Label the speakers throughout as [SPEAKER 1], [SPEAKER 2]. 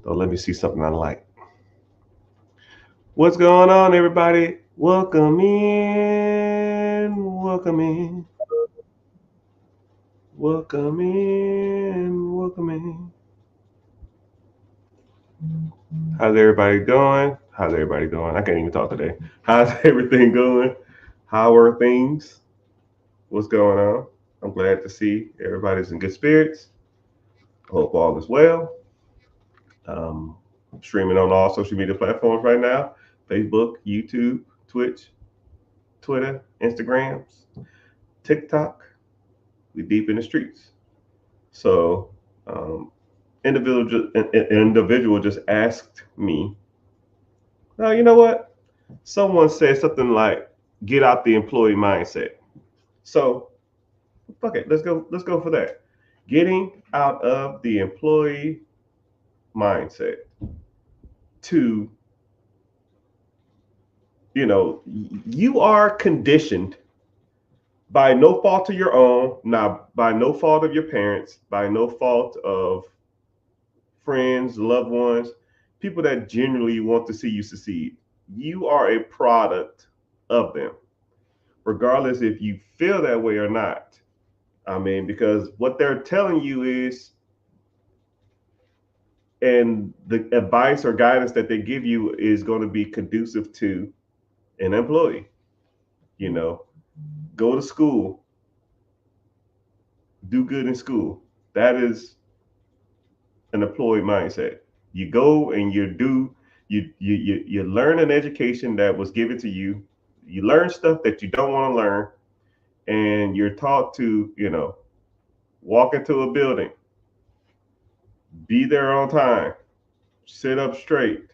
[SPEAKER 1] So let me see something I like. What's going on, everybody? Welcome in. Welcome in. Welcome in. Welcome in. How's everybody doing? How's everybody doing? I can't even talk today. How's everything going? How are things? What's going on? I'm glad to see everybody's in good spirits. Hope all is well. Um, Streaming on all social media platforms right now: Facebook, YouTube, Twitch, Twitter, Instagrams, TikTok. We deep in the streets. So, um, individual just asked me, "Now you know what? Someone said something like, get out the employee mindset." So, fuck it. Let's go. Let's go for that. Getting out of the employee mindset to, you are conditioned by no fault of your own, not by no fault of your parents, by no fault of friends, loved ones, people that genuinely want to see you succeed. You are a product of them, regardless if you feel that way or not. I mean, because what they're telling you is, and the advice or guidance that they give you is going to be conducive to an employee. You know, go to school, do good in school. That is an employee mindset. You go and you learn an education that was given to you. You learn stuff that you don't want to learn, and you're taught to, walk into a building, be there on time, sit up straight,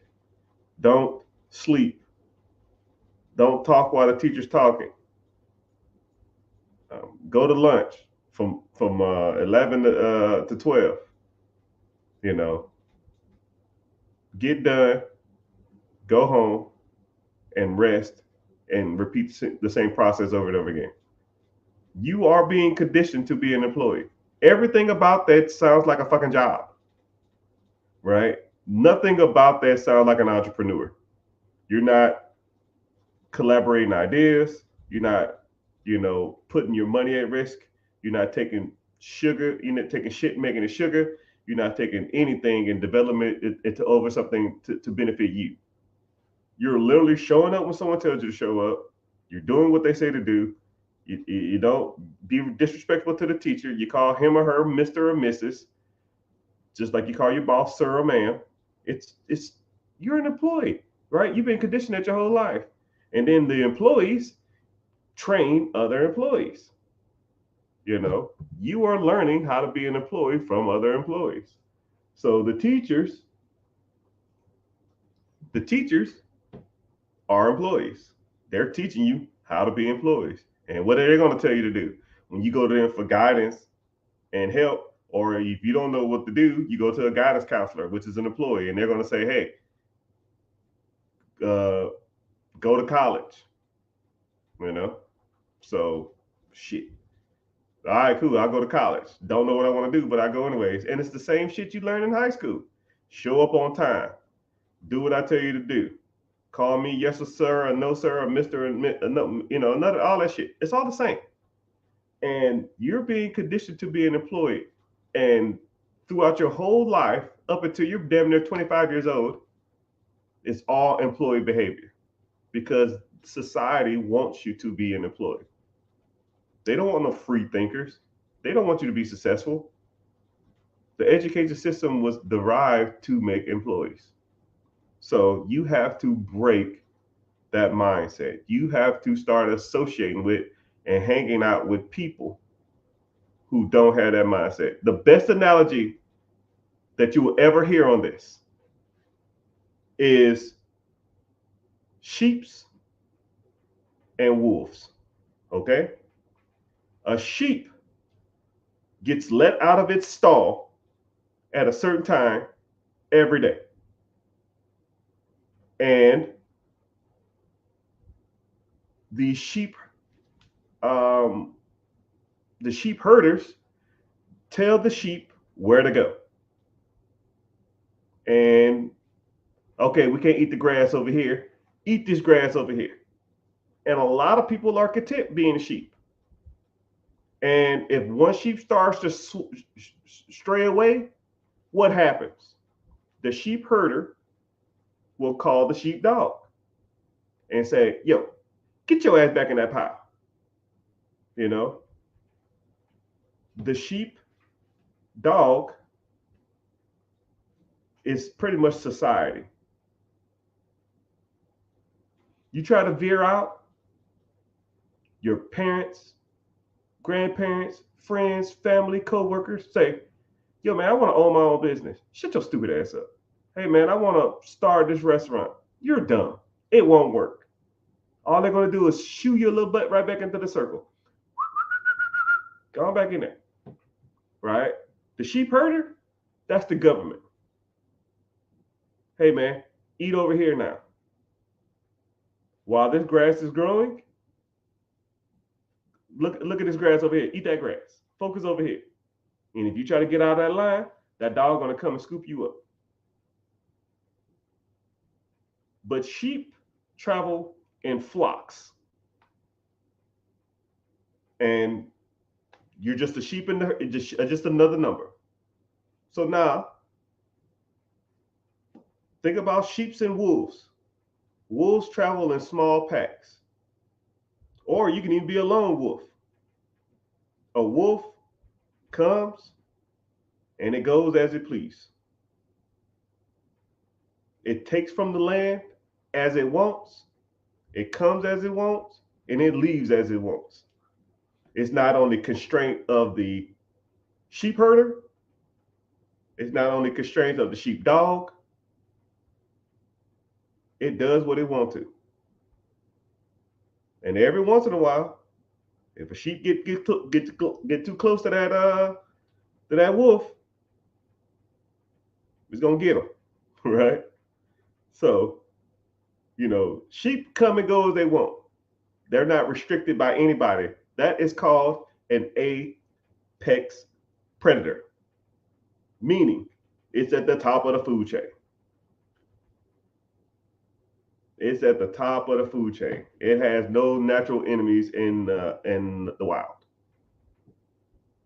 [SPEAKER 1] don't sleep, don't talk while the teacher's talking, go to lunch from 11 to 12. You know, get done, go home, and rest, and repeat the same process over and over again. You are being conditioned to be an employee. Everything about that sounds like a fucking job, right? Nothing about that sounds like an entrepreneur. You're not collaborating ideas. You're not, putting your money at risk. You're not taking sugar. You're not taking shit, making it sugar. You're not taking anything and development it to over something to benefit you. You're literally showing up when someone tells you to show up. You're doing what they say to do. You don't be disrespectful to the teacher. You call him or her Mr. or Mrs., just like you call your boss sir or ma'am. It's you're an employee, right? You've been conditioned that your whole life. And then the employees train other employees. You know, you are learning how to be an employee from other employees. So the teachers are employees. They're teaching you how to be employees. And what are they going to tell you to do? When you go to them for guidance and help, or if you don't know what to do, you go to a guidance counselor, which is an employee, and they're going to say, hey, uh, go to college, you know? So, shit. All right, cool. I'll go to college. Don't know what I want to do, but I go anyways. And it's the same shit you learn in high school. Show up on time. Do what I tell you to do. Call me yes or sir or no sir or Mister and no, another all that shit. It's all the same. And you're being conditioned to be an employee. And throughout your whole life, up until you're damn near 25 years old, it's all employee behavior because society wants you to be an employee. They don't want no free thinkers. They don't want you to be successful. The education system was derived to make employees. So you have to break that mindset. You have to start associating with and hanging out with people who don't have that mindset. The best analogy that you will ever hear on this is sheeps and wolves. Okay? A sheep gets let out of its stall at a certain time every day. And the sheep um, the sheep herders tell the sheep where to go. And okay, we can't eat the grass over here. Eat this grass over here. And a lot of people are content being sheep. And if one sheep starts to stray away, what happens? The sheep herder will call the sheepdog and say, yo, get your ass back in that pile. You know, the sheep dog is pretty much society. You try to veer out, your parents, grandparents, friends, family, co-workers say, yo, man, I want to own my own business. Shut your stupid ass up. Hey, man, I want to start this restaurant. You're dumb. It won't work. All they're going to do is shoo your little butt right back into the circle. Go on back in there. Right? The sheep herder, that's the government. Hey, man, eat over here now. While this grass is growing, look at this grass over here. Eat that grass. Focus over here. And if you try to get out of that line, that dog gonna come and scoop you up. But sheep travel in flocks. And you're just a sheep in the just another number. So now think about sheep and wolves. Wolves travel in small packs. Or you can even be a lone wolf. A wolf comes and it goes as it please. It takes from the land as it wants, it comes as it wants, and it leaves as it wants. It's not only constraint of the sheep herder, it's not only constraints of the sheep dog, it does what it wants to. And every once in a while, if a sheep get too close to that wolf, it's gonna get him, right? So, sheep come and go as they want. They're not restricted by anybody. That is called an apex predator, meaning it's at the top of the food chain. It's at the top of the food chain. It has no natural enemies in the wild.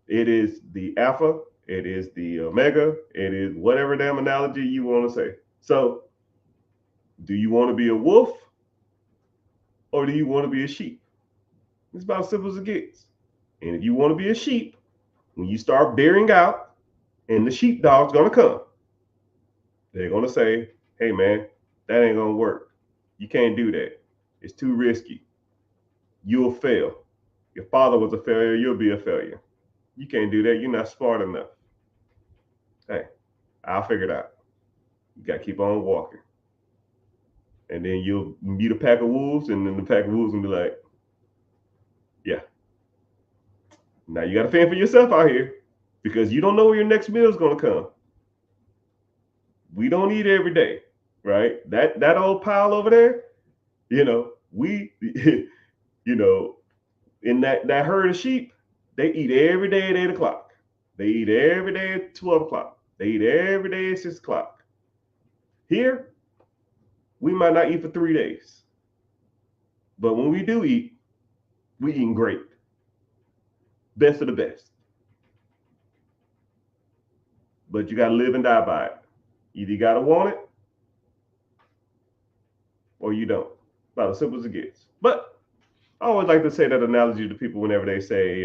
[SPEAKER 1] It is the alpha. It is the omega. It is whatever damn analogy you want to say. So, do you want to be a wolf or do you want to be a sheep? It's about as simple as it gets. And if you want to be a sheep, when you start bearing out and the sheepdog's going to come, they're going to say, hey, man, that ain't going to work. You can't do that. It's too risky. You'll fail. Your father was a failure. You'll be a failure. You can't do that. You're not smart enough. Hey, I'll figure it out. You got to keep on walking. And then you'll meet a pack of wolves, and then the pack of wolves will be like, yeah. Now you got to fend for yourself out here because you don't know where your next meal is going to come. We don't eat every day, right? That old pile over there, we, in that herd of sheep, they eat every day at 8 o'clock. They eat every day at 12 o'clock. They eat every day at 6 o'clock. Here, we might not eat for 3 days. But when we do eat, we eating great. Best of the best. But you got to live and die by it. Either you got to want it or you don't. About as simple as it gets. But I always like to say that analogy to people whenever they say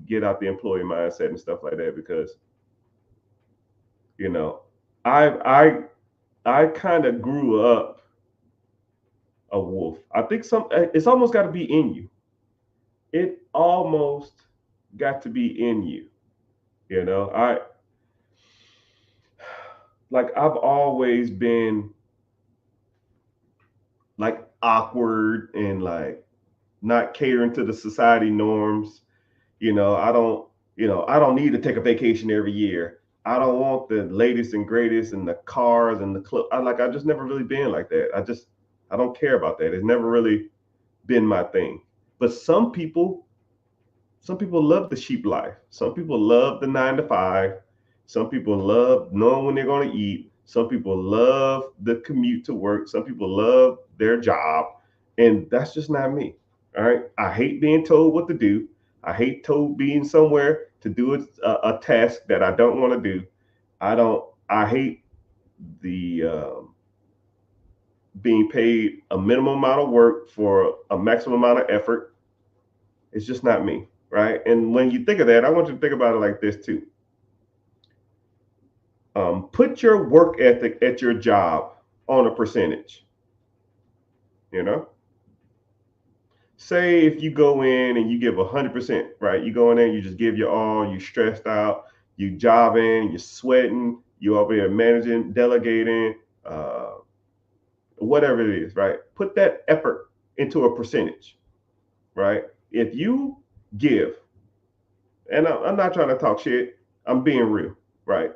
[SPEAKER 1] get out the employee mindset and stuff like that, because I kind of grew up a wolf. I think it's almost got to be in you. It almost got to be in you. I've always been like awkward and like not catering to the society norms. I don't need to take a vacation every year. I don't want the latest and greatest and the cars and the club. I just never really been like that. I don't care about that. It's never really been my thing. But some people love the sheep life. Some people love the 9 to 5. Some people love knowing when they're going to eat. Some people love the commute to work. Some people love their job. And that's just not me. All right. I hate being told what to do. I hate told being somewhere to do a task that I don't want to do. I hate the being paid a minimum amount of work for a maximum amount of effort. It's just not me. Right. And when you think of that, I want you to think about it like this too. Put your work ethic at your job on a percentage. You know, say if you go in and you give 100%, right? You go in there, you just give your all, you stressed out, you jobbing, you're sweating, you over here managing, delegating, uh, whatever it is, right? Put that effort into a percentage, right? If you give, and I'm not trying to talk shit, I'm being real, right?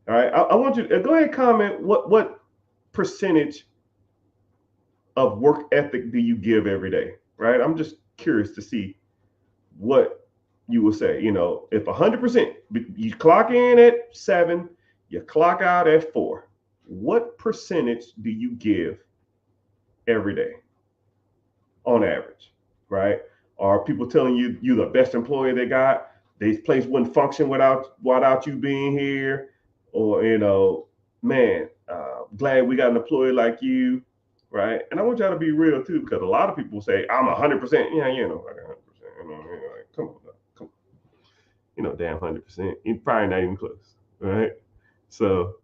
[SPEAKER 1] All right, I want you to go ahead and comment what percentage of work ethic do you give every day, right? I'm just curious to see what you will say. You know, if 100%, you clock in at 7, you clock out at 4, what percentage do you give every day on average, right? Are people telling you you're the best employee they got? This place wouldn't function without you being here, or man, glad we got an employee like you, right? And I want y'all to be real too, because a lot of people say I'm 100%. Yeah, like 100%. Like, come on, damn 100%. You're probably not even close, right? So,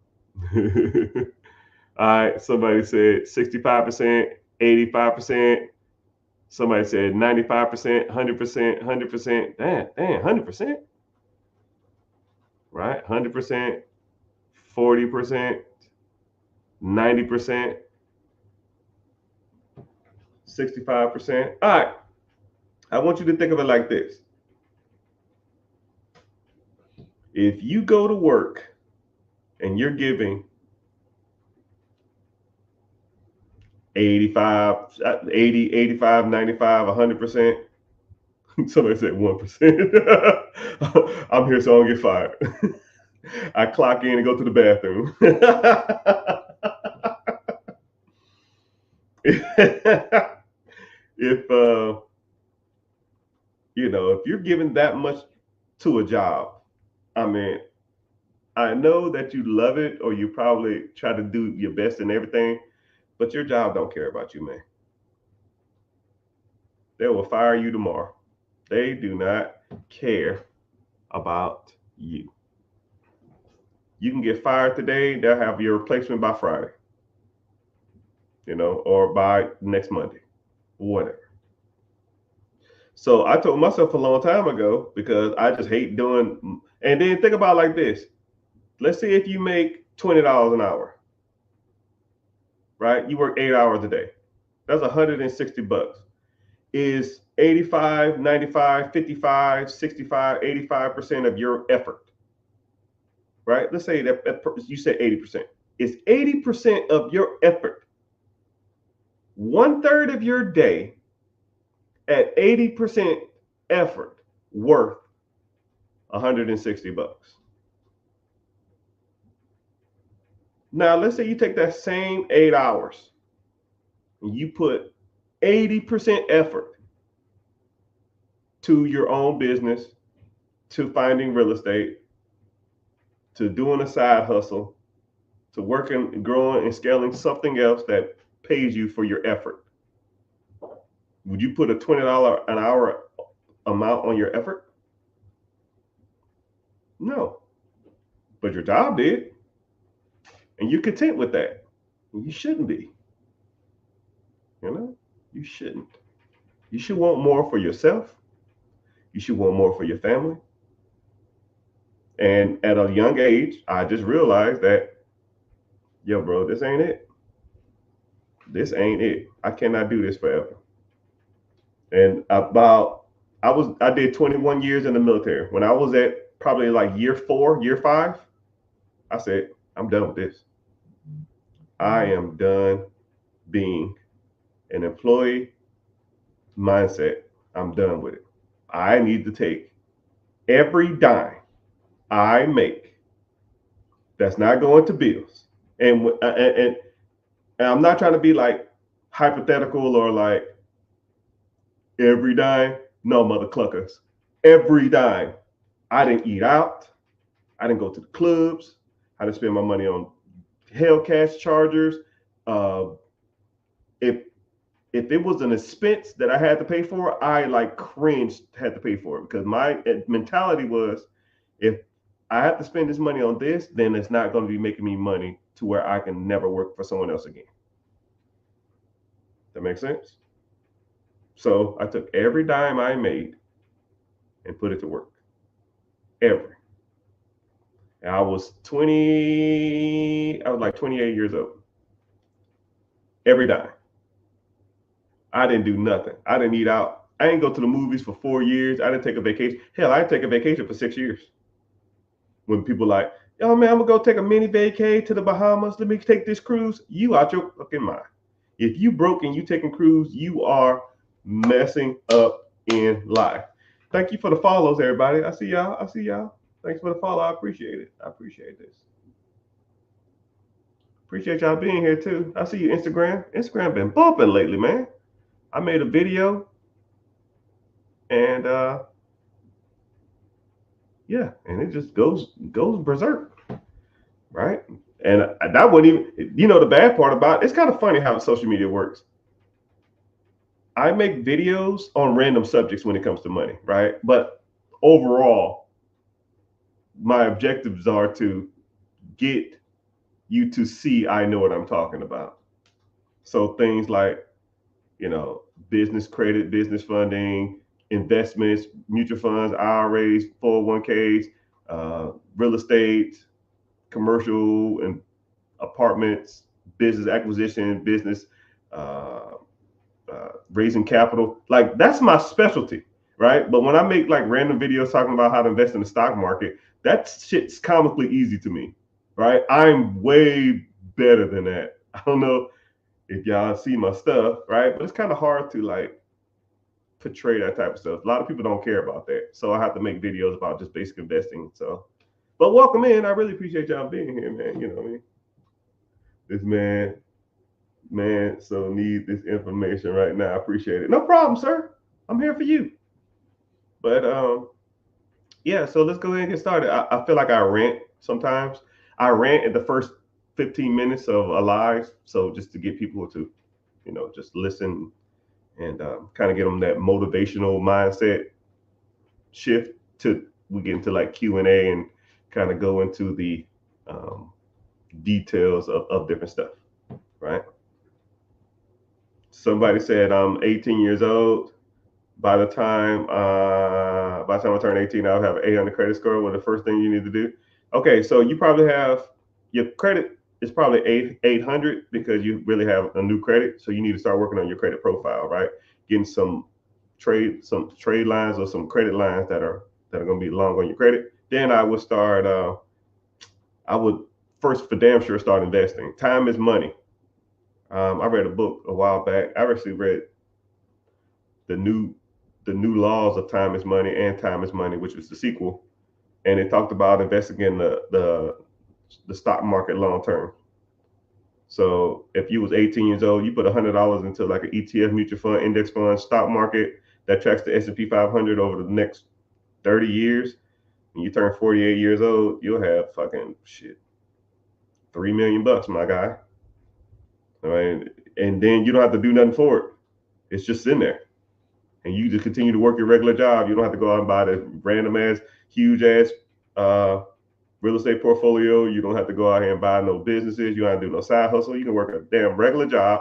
[SPEAKER 1] all right. Somebody said 65%, 85%. Somebody said 95%, 100%, 100%. Damn, 100%, right? 100%, 40%, 90%, 65%. All right. I want you to think of it like this. If you go to work and you're giving 85, 80, 85, 95, 100%, somebody said 1%. I'm here so I don't get fired. I clock in and go to the bathroom. if if you're giving that much to a job, I mean, I know that you love it or you probably try to do your best in everything, but your job don't care about you, man. They will fire you tomorrow. They do not care about you. You can get fired today, they'll have your replacement by Friday, or by next Monday, whatever. So I told myself a long time ago, because I just hate doing, and then think about it like this. Let's say if you make $20 an hour, right? You work 8 hours a day. That's $160. Is 85, 95, 55, 65, 85% of your effort, right? Let's say that you said 80%. Is 80% of your effort, 1/3 of your day at 80% effort, worth $160? Now, let's say you take that same 8 hours and you put 80% effort to your own business, to finding real estate, to doing a side hustle, to working, growing, and scaling something else that pays you for your effort. Would you put a $20 an hour amount on your effort? No. But your job did. And you're content with that. You shouldn't be. You shouldn't. You should want more for yourself. You should want more for your family. And at a young age, I just realized that, yo, bro, this ain't it. This ain't it. I cannot do this forever. And I did 21 years in the military. When I was at probably like year 4, year 5, I said, I'm done with this. I am done being an employee mindset. I'm done with it. I need to take every dime I make That's not going to bills. And I'm not trying to be like hypothetical or like every dime. No, mother cluckers. Every dime. I didn't eat out. I didn't go to the clubs. I didn't spend my money on Hellcat chargers. Uh, if if it was an expense that I had to pay for, I like cringed had to pay for it because my mentality was, if I have to spend this money on this, then it's not going to be making me money to where I can never work for someone else again. That makes sense? So I took every dime I made and put it to work. Every. And I was like 28 years old. Every dime. I didn't do nothing. I didn't eat out. I didn't go to the movies for 4 years. I didn't take a vacation. Hell, I didn't take a vacation for 6 years. When people like, yo, man, I'm gonna go take a mini vacay to the Bahamas. Let me take this cruise. You out your fucking mind. If you broke and you taking cruise, you are messing up in life. Thank you for the follows, everybody. I see y'all. Thanks for the follow. I appreciate it. I appreciate this. Appreciate y'all being here too. I see you, Instagram. Instagram been bumping lately, man. I made a video and yeah, and it just goes berserk, right? And that wouldn't even, the bad part about it, it's kind of funny how social media works. I make videos on random subjects when it comes to money, right? But overall, my objectives are to get you to see I know what I'm talking about. So things like, business credit, business funding, investments, mutual funds, IRAs, 401ks, real estate, commercial and apartments, business acquisition, business raising capital. Like that's my specialty, right? But when I make like random videos talking about how to invest in the stock market, that shit's comically easy to me, right? I'm way better than that. I don't know if y'all see my stuff, right? But it's kind of hard to like portray that type of stuff. A lot of people don't care about that. So I have to make videos about just basic investing. So, but welcome in. I really appreciate y'all being here, man. You know what I mean? This man, so need this information right now. I appreciate it. No problem, sir. I'm here for you. But yeah, so let's go ahead and get started. I feel like I rant sometimes. I rant at the first 15 minutes of a live. So just to get people to, just listen and kind of get them that motivational mindset shift to we get into like Q&A and kind of go into the details of different stuff, right? Somebody said I'm 18 years old. By the time I turn 18, I'll have an 800 credit score. What the first thing you need to do? Okay, so you probably have your credit is probably 800 because you really have a new credit. So you need to start working on your credit profile, right? Getting some trade lines or some credit lines that are going to be long on your credit. Then I would start. I would first for damn sure start investing. Time is money. I read a book a while back. I actually read the new laws of time is money and time is money, which was the sequel, and it talked about investing in the stock market long term. So if you was 18 years old, you put $100 into like an ETF, mutual fund, index fund, stock market that tracks the S&P 500 over the next 30 years. When you turn 48 years old, you'll have fucking shit, $3 million, my guy. I mean, and then you don't have to do nothing for it. It's just in there. And you just continue to work your regular job. You don't have to go out and buy the random ass, huge ass real estate portfolio. You don't have to go out here and buy no businesses. You don't have to do no side hustle. You can work a damn regular job,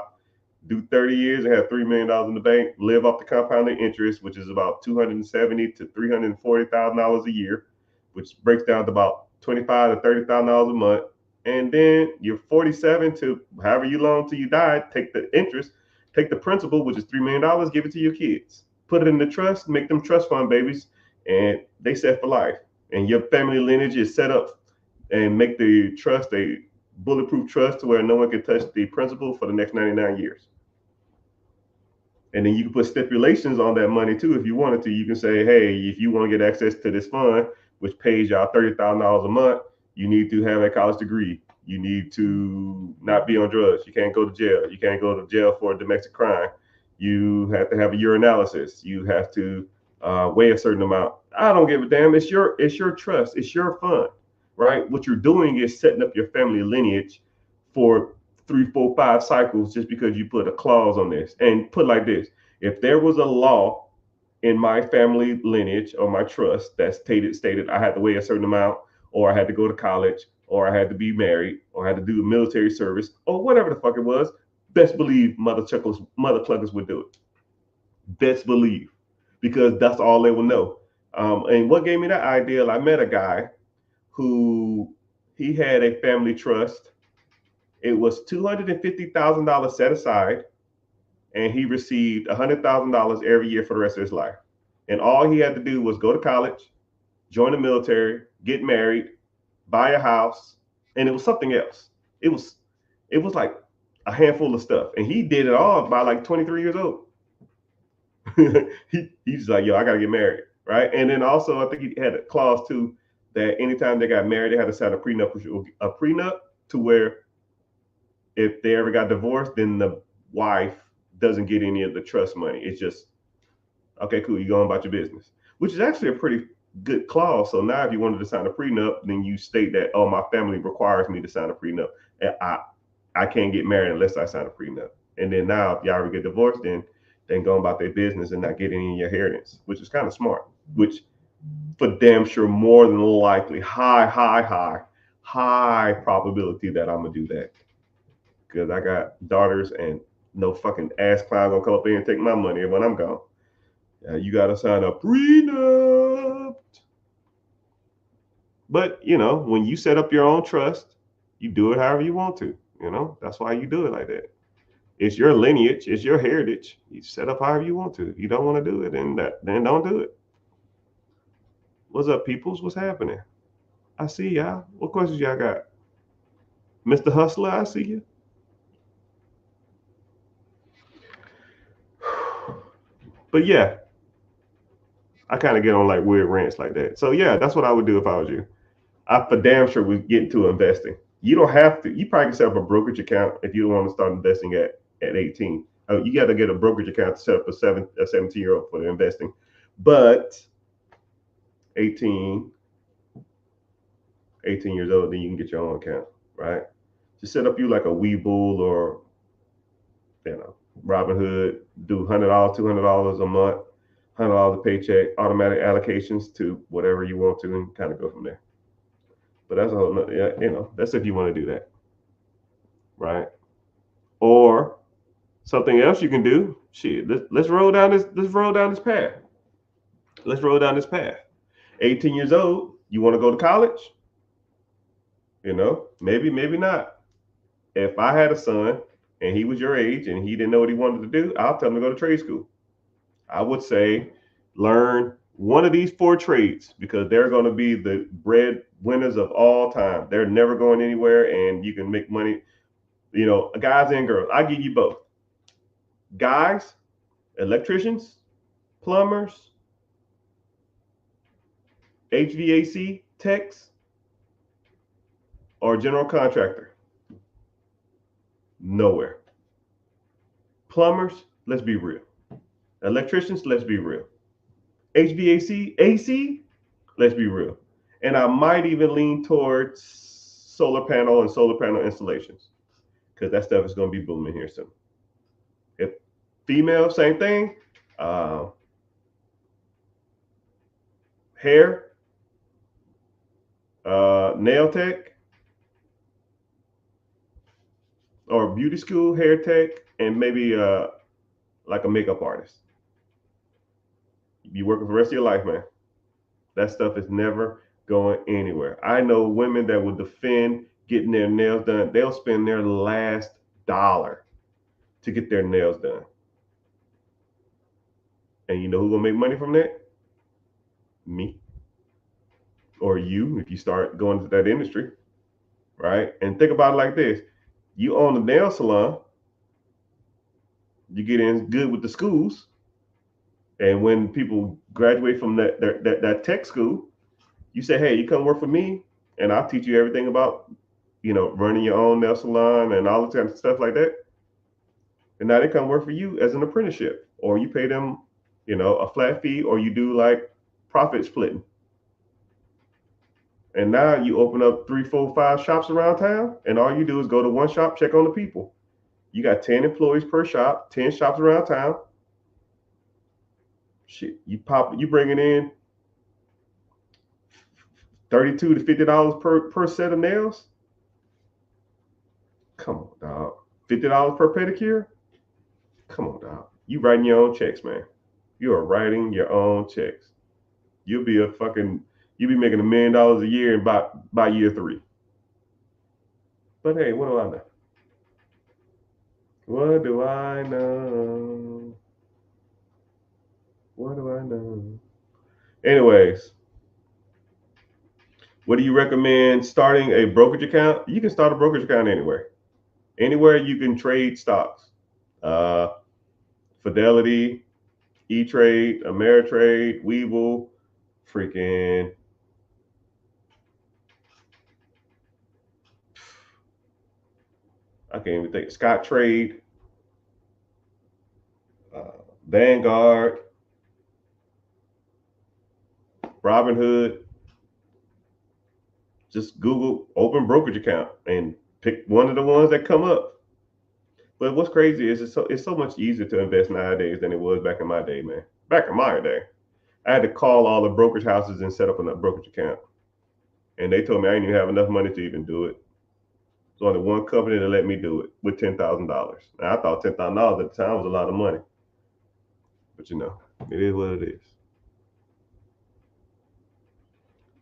[SPEAKER 1] do 30 years and have $3 million in the bank, live off the compounding interest, which is about $270,000 to $340,000 a year, which breaks down to about $25,000 to $30,000 a month. And then you're 47 to however you long till you die, take the interest, take the principal, which is $3 million, give it to your kids. Put it in the trust, make them trust fund babies, and they set for life. And your family lineage is set up and make the trust a bulletproof trust to where no one can touch the principal for the next 99 years. And then you can put stipulations on that money too if you wanted to. You can say, hey, if you want to get access to this fund, which pays y'all $30,000 a month, You need to have a college degree. You need to not be on drugs. You can't go to jail. You can't go to jail for a domestic crime. You have to have a urinalysis. You have to weigh a certain amount. I don't give a damn. It's your trust. It's your fund, right? What you're doing is setting up your family lineage for 3, 4, 5 cycles just because you put a clause on this. And put like this: if there was a law in my family lineage or my trust that stated I had to weigh a certain amount, or I had to go to college, or I had to be married, or I had to do military service, or whatever the fuck it was, best believe mother cluckers would do it. Best believe, because that's all they will know. And what gave me that idea? I met a guy who he had a family trust. It was $250,000 set aside, and he received $100,000 every year for the rest of his life. And all he had to do was go to college, join the military, get married, buy a house, and it was something else. It was like a handful of stuff, and he did it all by like 23 years old. He's like, yo, I gotta get married, right? And then also, I think he had a clause too that anytime they got married, they had to sign a prenup to where if they ever got divorced, then the wife doesn't get any of the trust money. It's just okay, cool, you going about your business, which is actually a pretty good clause. So now, if you wanted to sign a prenup, then you state that, oh, my family requires me to sign a prenup, and I can't get married unless I sign a prenup. And then now, if y'all ever get divorced, then going about their business and not getting any inheritance, which is kind of smart. Which, for damn sure, more than likely, high probability that I'm gonna do that because I got daughters and no fucking ass clown gonna come up here and take my money when I'm gone. You gotta sign a prenup. But when you set up your own trust, you do it however you want to. That's why you do it like that. It's your lineage, it's your heritage. You set up however you want to. If you don't want to do it, then don't do it. What's up, peoples? What's happening? I see y'all. What questions y'all got? Mr. Hustler, I see you. But yeah, I kind of get on like weird rants like that. So yeah, that's what I would do if I was you. I for damn sure would get into investing. You don't have to. You probably can set up a brokerage account if you don't want to start investing at 18. You got to get a brokerage account to set up a 17-year-old for the investing. But 18, 18 years old, then you can get your own account, right? Just set up you like a Webull or Robinhood. Do $100, $200 a month, $100 a paycheck, automatic allocations to whatever you want to, and kind of go from there. But that's a whole nother, that's if you want to do that, right? Or something else you can do. Shit, let's roll down this. Let's roll down this path. Let's roll down this path. 18 years old, you want to go to college? Maybe, maybe not. If I had a son and he was your age and he didn't know what he wanted to do, I'll tell him to go to trade school. I would say learn one of these 4 trades because they're going to be the bread winners of all time. They're never going anywhere, and you can make money. Guys and girls. I give you both. Guys, electricians, plumbers, HVAC techs, or general contractor. Nowhere. Plumbers, let's be real. Electricians, let's be real. HVAC, AC, let's be real. And I might even lean towards solar panel and solar panel installations because that stuff is going to be booming here soon. If female, same thing. Hair, nail tech, or beauty school, hair tech, and maybe like a makeup artist. You working for the rest of your life, man. That stuff is never going anywhere. I know women that will defend getting their nails done. They'll spend their last dollar to get their nails done. And you know who's gonna make money from that? Me. Or you, if you start going to that industry, right? And think about it like this. You own a nail salon, you get in good with the schools, and when people graduate from that tech school, you say, hey, you come work for me, and I'll teach you everything about, running your own nail salon and all the kind of stuff like that. And now they come work for you as an apprenticeship, or you pay them, a flat fee, or you do like profit splitting. And now you open up 3, 4, 5 shops around town, and all you do is go to one shop, check on the people. You got 10 employees per shop, 10 shops around town. Shit, you bringing in $32 to $50 per set of nails. Come on, dog. $50 per pedicure. Come on, dog. You writing your own checks, man. You are writing your own checks. You'll be making $1 million a year by year 3. But hey, what do I know? What do I know? What do I know? Anyways, what do you recommend starting a brokerage account? You can start a brokerage account anywhere. Anywhere you can trade stocks. Fidelity, E-Trade, Ameritrade, Webull, freaking I can't even think. Scottrade, Vanguard, Robinhood. Just Google open brokerage account and pick one of the ones that come up. But what's crazy is it's so much easier to invest nowadays than it was back in my day, man. Back in my day, I had to call all the brokerage houses and set up a brokerage account, and they told me I didn't even have enough money to even do it. There's only one company that let me do it with $10,000. Now I thought $10,000 at the time was a lot of money, but it is what it is.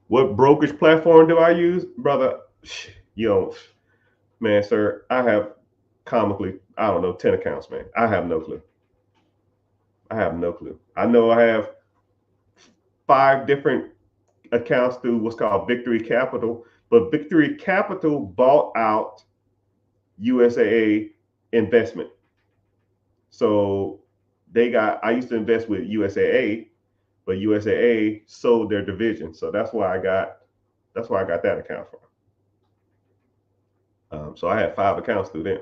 [SPEAKER 1] What brokerage platform do I use, brother? You don't, man, sir. I have comically, I don't know, 10 accounts, man. I have no clue. I have no clue. I know I have 5 different accounts through what's called Victory Capital, but Victory Capital bought out USAA Investment. So I used to invest with USAA, but USAA sold their division. So that's why I got that account from. So I had 5 accounts through them.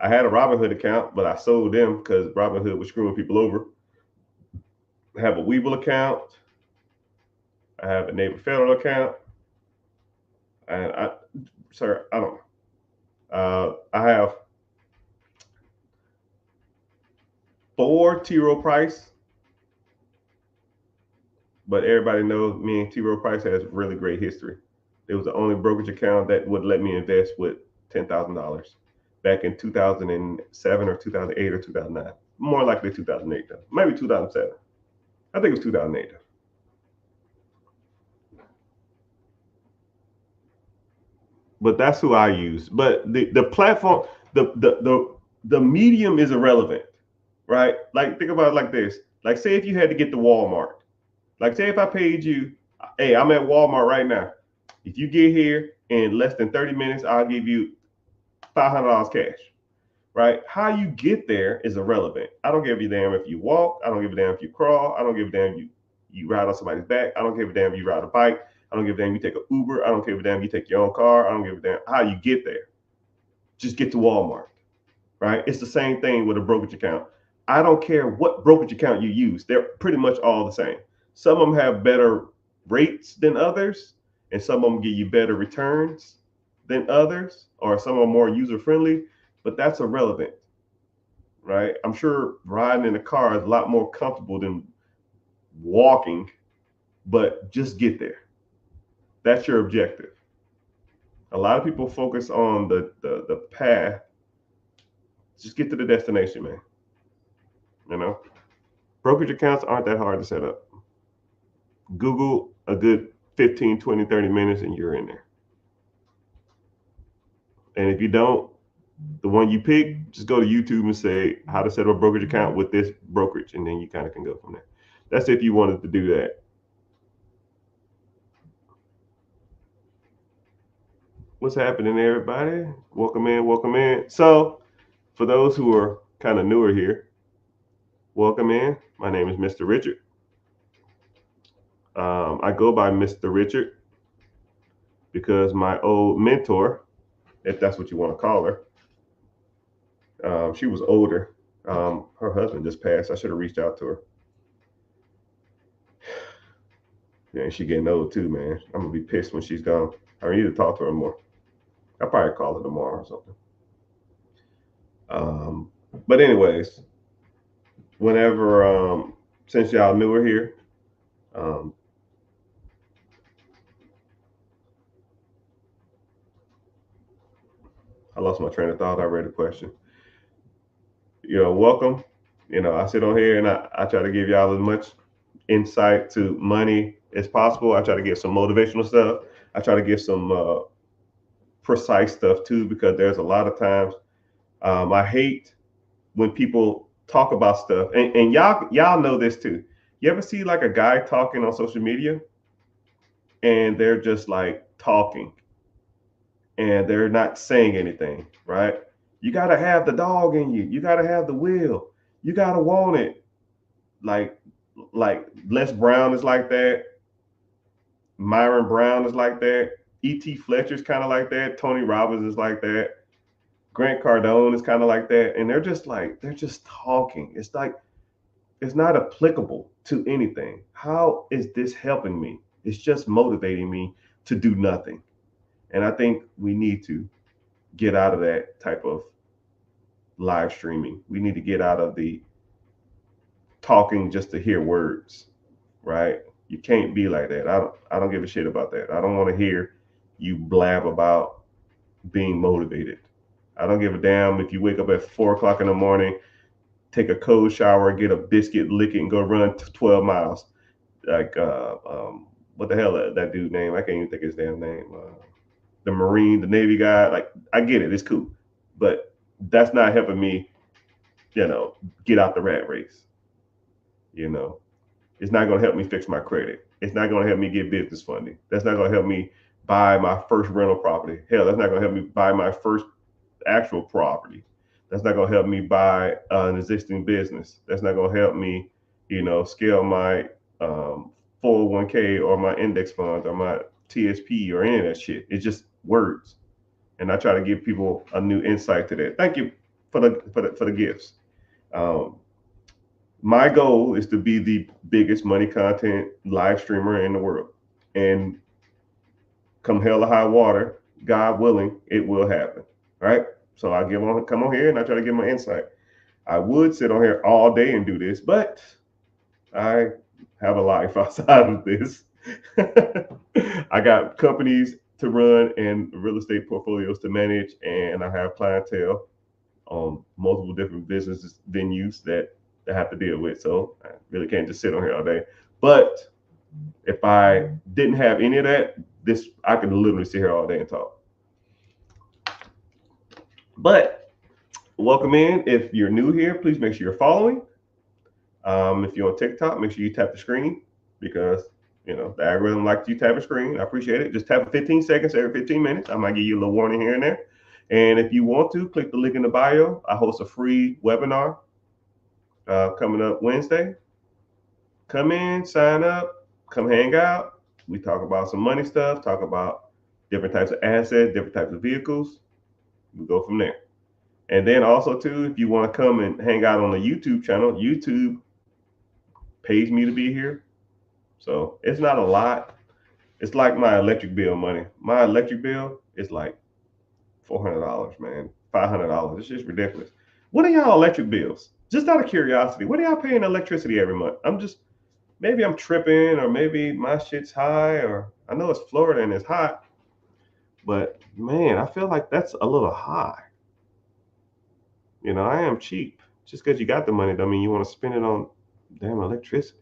[SPEAKER 1] I had a Robinhood account, but I sold them because Robinhood was screwing people over. I have a Webull account. I have a Neighbor Federal account. And I don't know. I have 4 T. Rowe Price, but everybody knows me and T. Rowe Price has really great history. It was the only brokerage account that would let me invest with $10,000 back in 2007 or 2008 or 2009. More likely 2008 though. Maybe 2007. I think it was 2008 though. But that's who I use. But the platform, the medium is irrelevant, right? Like think about it like this. Like say if you had to get to Walmart. Like say if I paid you, hey, I'm at Walmart right now. If you get here in less than 30 minutes, I'll give you $500 cash. Right? How you get there is irrelevant. I don't give a damn if you walk. I don't give a damn if you crawl. I don't give a damn if you ride on somebody's back. I don't give a damn if you ride a bike. I don't give a damn if you take an Uber. I don't give a damn if you take your own car. I don't give a damn how you get there. Just get to Walmart. Right? It's the same thing with a brokerage account. I don't care what brokerage account you use. They're pretty much all the same. Some of them have better rates than others, and some of them give you better returns than others, or some are more user friendly, but that's irrelevant, right? I'm sure riding in a car is a lot more comfortable than walking, but just get there. That's your objective. A lot of people focus on the path. Just get to the destination, man. Brokerage accounts aren't that hard to set up. Google a good 15, 20, 30 minutes and you're in there. And if you don't, the one you pick, just go to YouTube and say how to set up a brokerage account with this brokerage, and then you kind of can go from there. That's if you wanted to do that. What's happening, everybody? Welcome in, welcome in. So, for those who are kind of newer here, welcome in. My name is Mr. Richard. I go by Mr. Richard because my old mentor, if that's what you want to call her, she was older. Her husband just passed. I should have reached out to her. Yeah, she getting old too, man. I'm gonna be pissed when she's gone. I need to talk to her more. I'll probably call her tomorrow or something. Um, but anyways, whenever since y'all knew her here, um, I lost my train of thought. I read the question. Welcome. I sit on here and I try to give y'all as much insight to money as possible. I try to give some motivational stuff. I try to give some precise stuff too, because there's a lot of times I hate when people talk about stuff, and y'all know this too. You ever see like a guy talking on social media, and they're just like talking, and they're not saying anything, right? You gotta have the dog in you. You gotta have the will. You gotta want it. Like like Les Brown is like that. Myron Brown is like that. E.T. Fletcher's kind of like that. Tony Robbins is like that. Grant Cardone is kind of like that. And they're just talking. It's like, it's not applicable to anything. How is this helping me? It's just motivating me to do nothing. And I think we need to get out of that type of live streaming. We need to get out of the talking just to hear words, right? You can't be like that. I don't give a shit about that. I don't want to hear you blab about being motivated. I don't give a damn if you wake up at 4 o'clock in the morning, take a cold shower, get a biscuit, lick it, and go run 12 miles. Like, what the hell that dude name? I can't even think of his damn name. The Marine, the Navy guy. Like, I get it, it's cool, but that's not helping me, get out the rat race. You know, it's not going to help me fix my credit. It's not going to help me get business funding. That's not going to help me buy my first rental property. Hell, that's not going to help me buy my first actual property. That's not going to help me buy an existing business. That's not going to help me, scale my 401k or my index funds or my TSP or any of that shit. It's just words. And I try to give people a new insight to that. Thank you for the gifts. Um, my goal is to be the biggest money content live streamer in the world. And come hell or high water, God willing, it will happen. Right? So I come on here and I try to give my insight. I would sit on here all day and do this, but I have a life outside of this. I got companies to run and real estate portfolios to manage, and I have clientele on multiple different business venues that I have to deal with. So I really can't just sit on here all day. But if I didn't have any of that, I could literally sit here all day and talk. But welcome in. If you're new here, please make sure you're following. If you're on TikTok, make sure you tap the screen, because the algorithm likes you tap a screen. I appreciate it. Just tap it 15 seconds every 15 minutes. I might give you a little warning here and there. And if you want to, click the link in the bio. I host a free webinar coming up Wednesday. Come in, sign up, come hang out. We talk about some money stuff, talk about different types of assets, different types of vehicles. We go from there. And then also too, if you want to come and hang out on the YouTube channel, YouTube pays me to be here. So it's not a lot. It's like my electric bill money. My electric bill is like $400, man. $500. It's just ridiculous. What are y'all electric bills? Just out of curiosity, what are y'all paying electricity every month? Maybe I'm tripping, or maybe my shit's high, or I know it's Florida and it's hot, but man, I feel like that's a little high. I am cheap. Just because you got the money don't mean you want to spend it on damn electricity.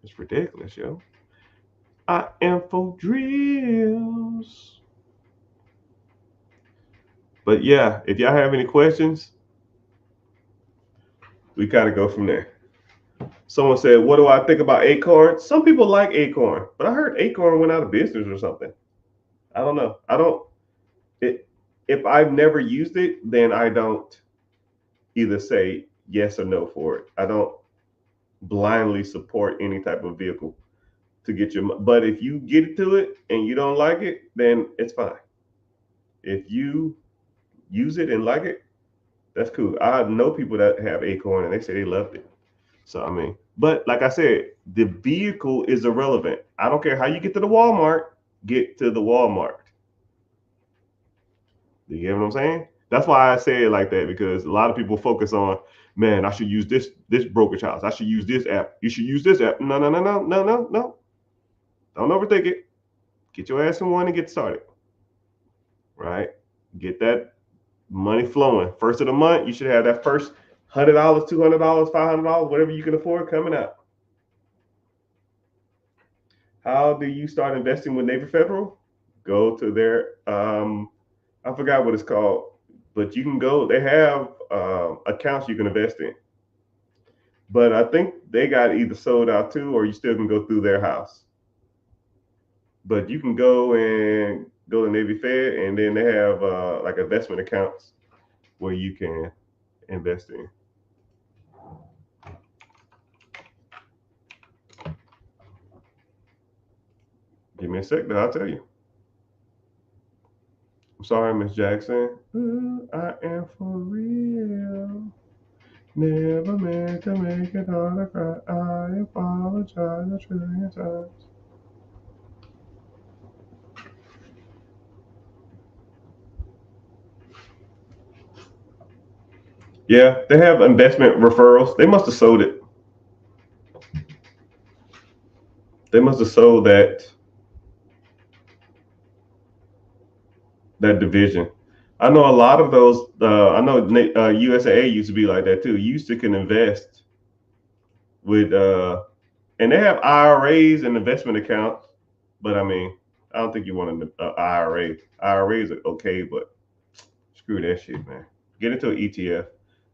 [SPEAKER 1] It's ridiculous, yo. I am for drills. But yeah, if y'all have any questions, we kind of go from there. Someone said, what do I think about Acorn? Some people like Acorn, but I heard Acorn went out of business or something. I don't know. If I've never used it, then I don't either say yes or no for it. I don't blindly support any type of vehicle to get your. But if you get to it and you don't like it, then it's fine. If you use it and like it, that's cool. I know people that have Acorn and they say they loved it. So I mean, but like I said, the vehicle is irrelevant. I don't care how you get to the Walmart. Get to the Walmart. You get what I'm saying? That's why I say it like that, because a lot of people focus on, man, I should use this brokerage house. I should use this app. You should use this app. No, no, no, no, no, no, no. Don't overthink it. Get your ass in one and get started. Right? Get that money flowing. First of the month, you should have that first $100, $200, $500, whatever you can afford coming out. How do you start investing with Navy Federal? Go to their I forgot what it's called, but you can go. They have accounts you can invest in. But I think they got either sold out too, or you still can go through their house. But you can go to Navy Fed, and then they have like investment accounts where you can invest in. Give me a sec, though. I'll tell you. I'm sorry, Miss Jackson. Ooh, I am for real. Never meant to make it all a cry. I apologize a trillion times. Yeah, they have investment referrals. They must have sold it. They must have sold that division. I know a lot of those. I know USAA used to be like that too. You used to can invest with, and they have IRAs and investment accounts. But I mean, I don't think you want an IRA. IRAs are okay, but screw that shit, man. Get into an ETF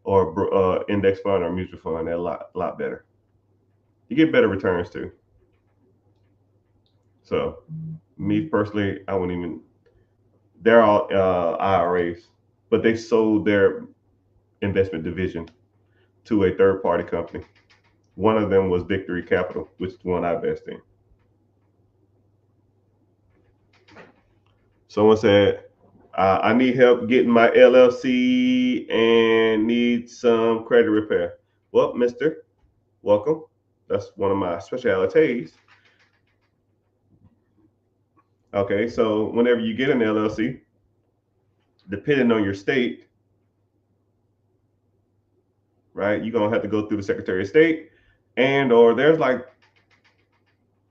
[SPEAKER 1] or index fund or mutual fund. They're a lot better. You get better returns too. So, me personally, I wouldn't even. They're all IRAs, but they sold their investment division to a third party company. One of them was Victory Capital, which is the one I invest in. Someone said, I need help getting my LLC and need some credit repair. Well, mister, welcome. That's one of my specialities. Okay, so whenever you get an LLC, depending on your state, right, you're gonna have to go through the Secretary of State, and or there's like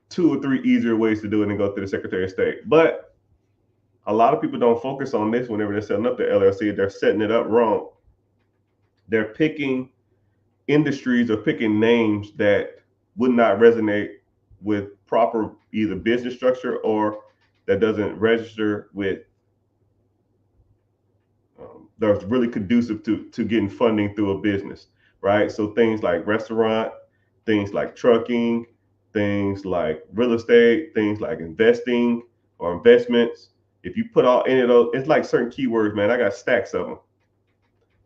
[SPEAKER 1] 2 or 3 easier ways to do it and go through the Secretary of State. But a lot of people don't focus on this whenever they're setting up their LLC. They're setting it up wrong. They're picking industries or picking names that would not resonate with proper either business structure or that doesn't register with that's really conducive to getting funding through a business, right? So things like restaurant, things like trucking, things like real estate, things like investing or investments. If you put all any of those, it's like certain keywords, man. I got stacks of them.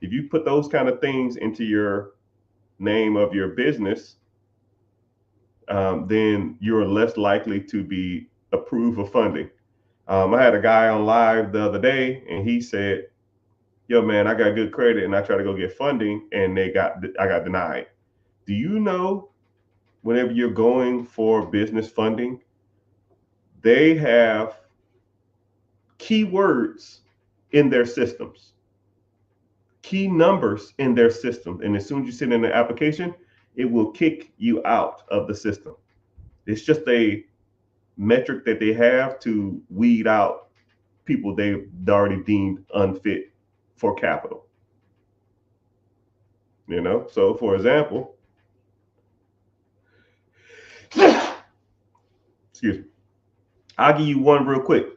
[SPEAKER 1] If you put those kind of things into your name of your business, then you're less likely to be approved for funding. I had a guy on live the other day, and he said, "Yo, man, I got good credit, and I try to go get funding, and I got denied." Do you know whenever you're going for business funding, they have keywords in their systems, key numbers in their system, and as soon as you send in the application, it will kick you out of the system. It's just a metric that they have to weed out people they already deemed unfit for capital. So for example, excuse me, I'll give you one real quick.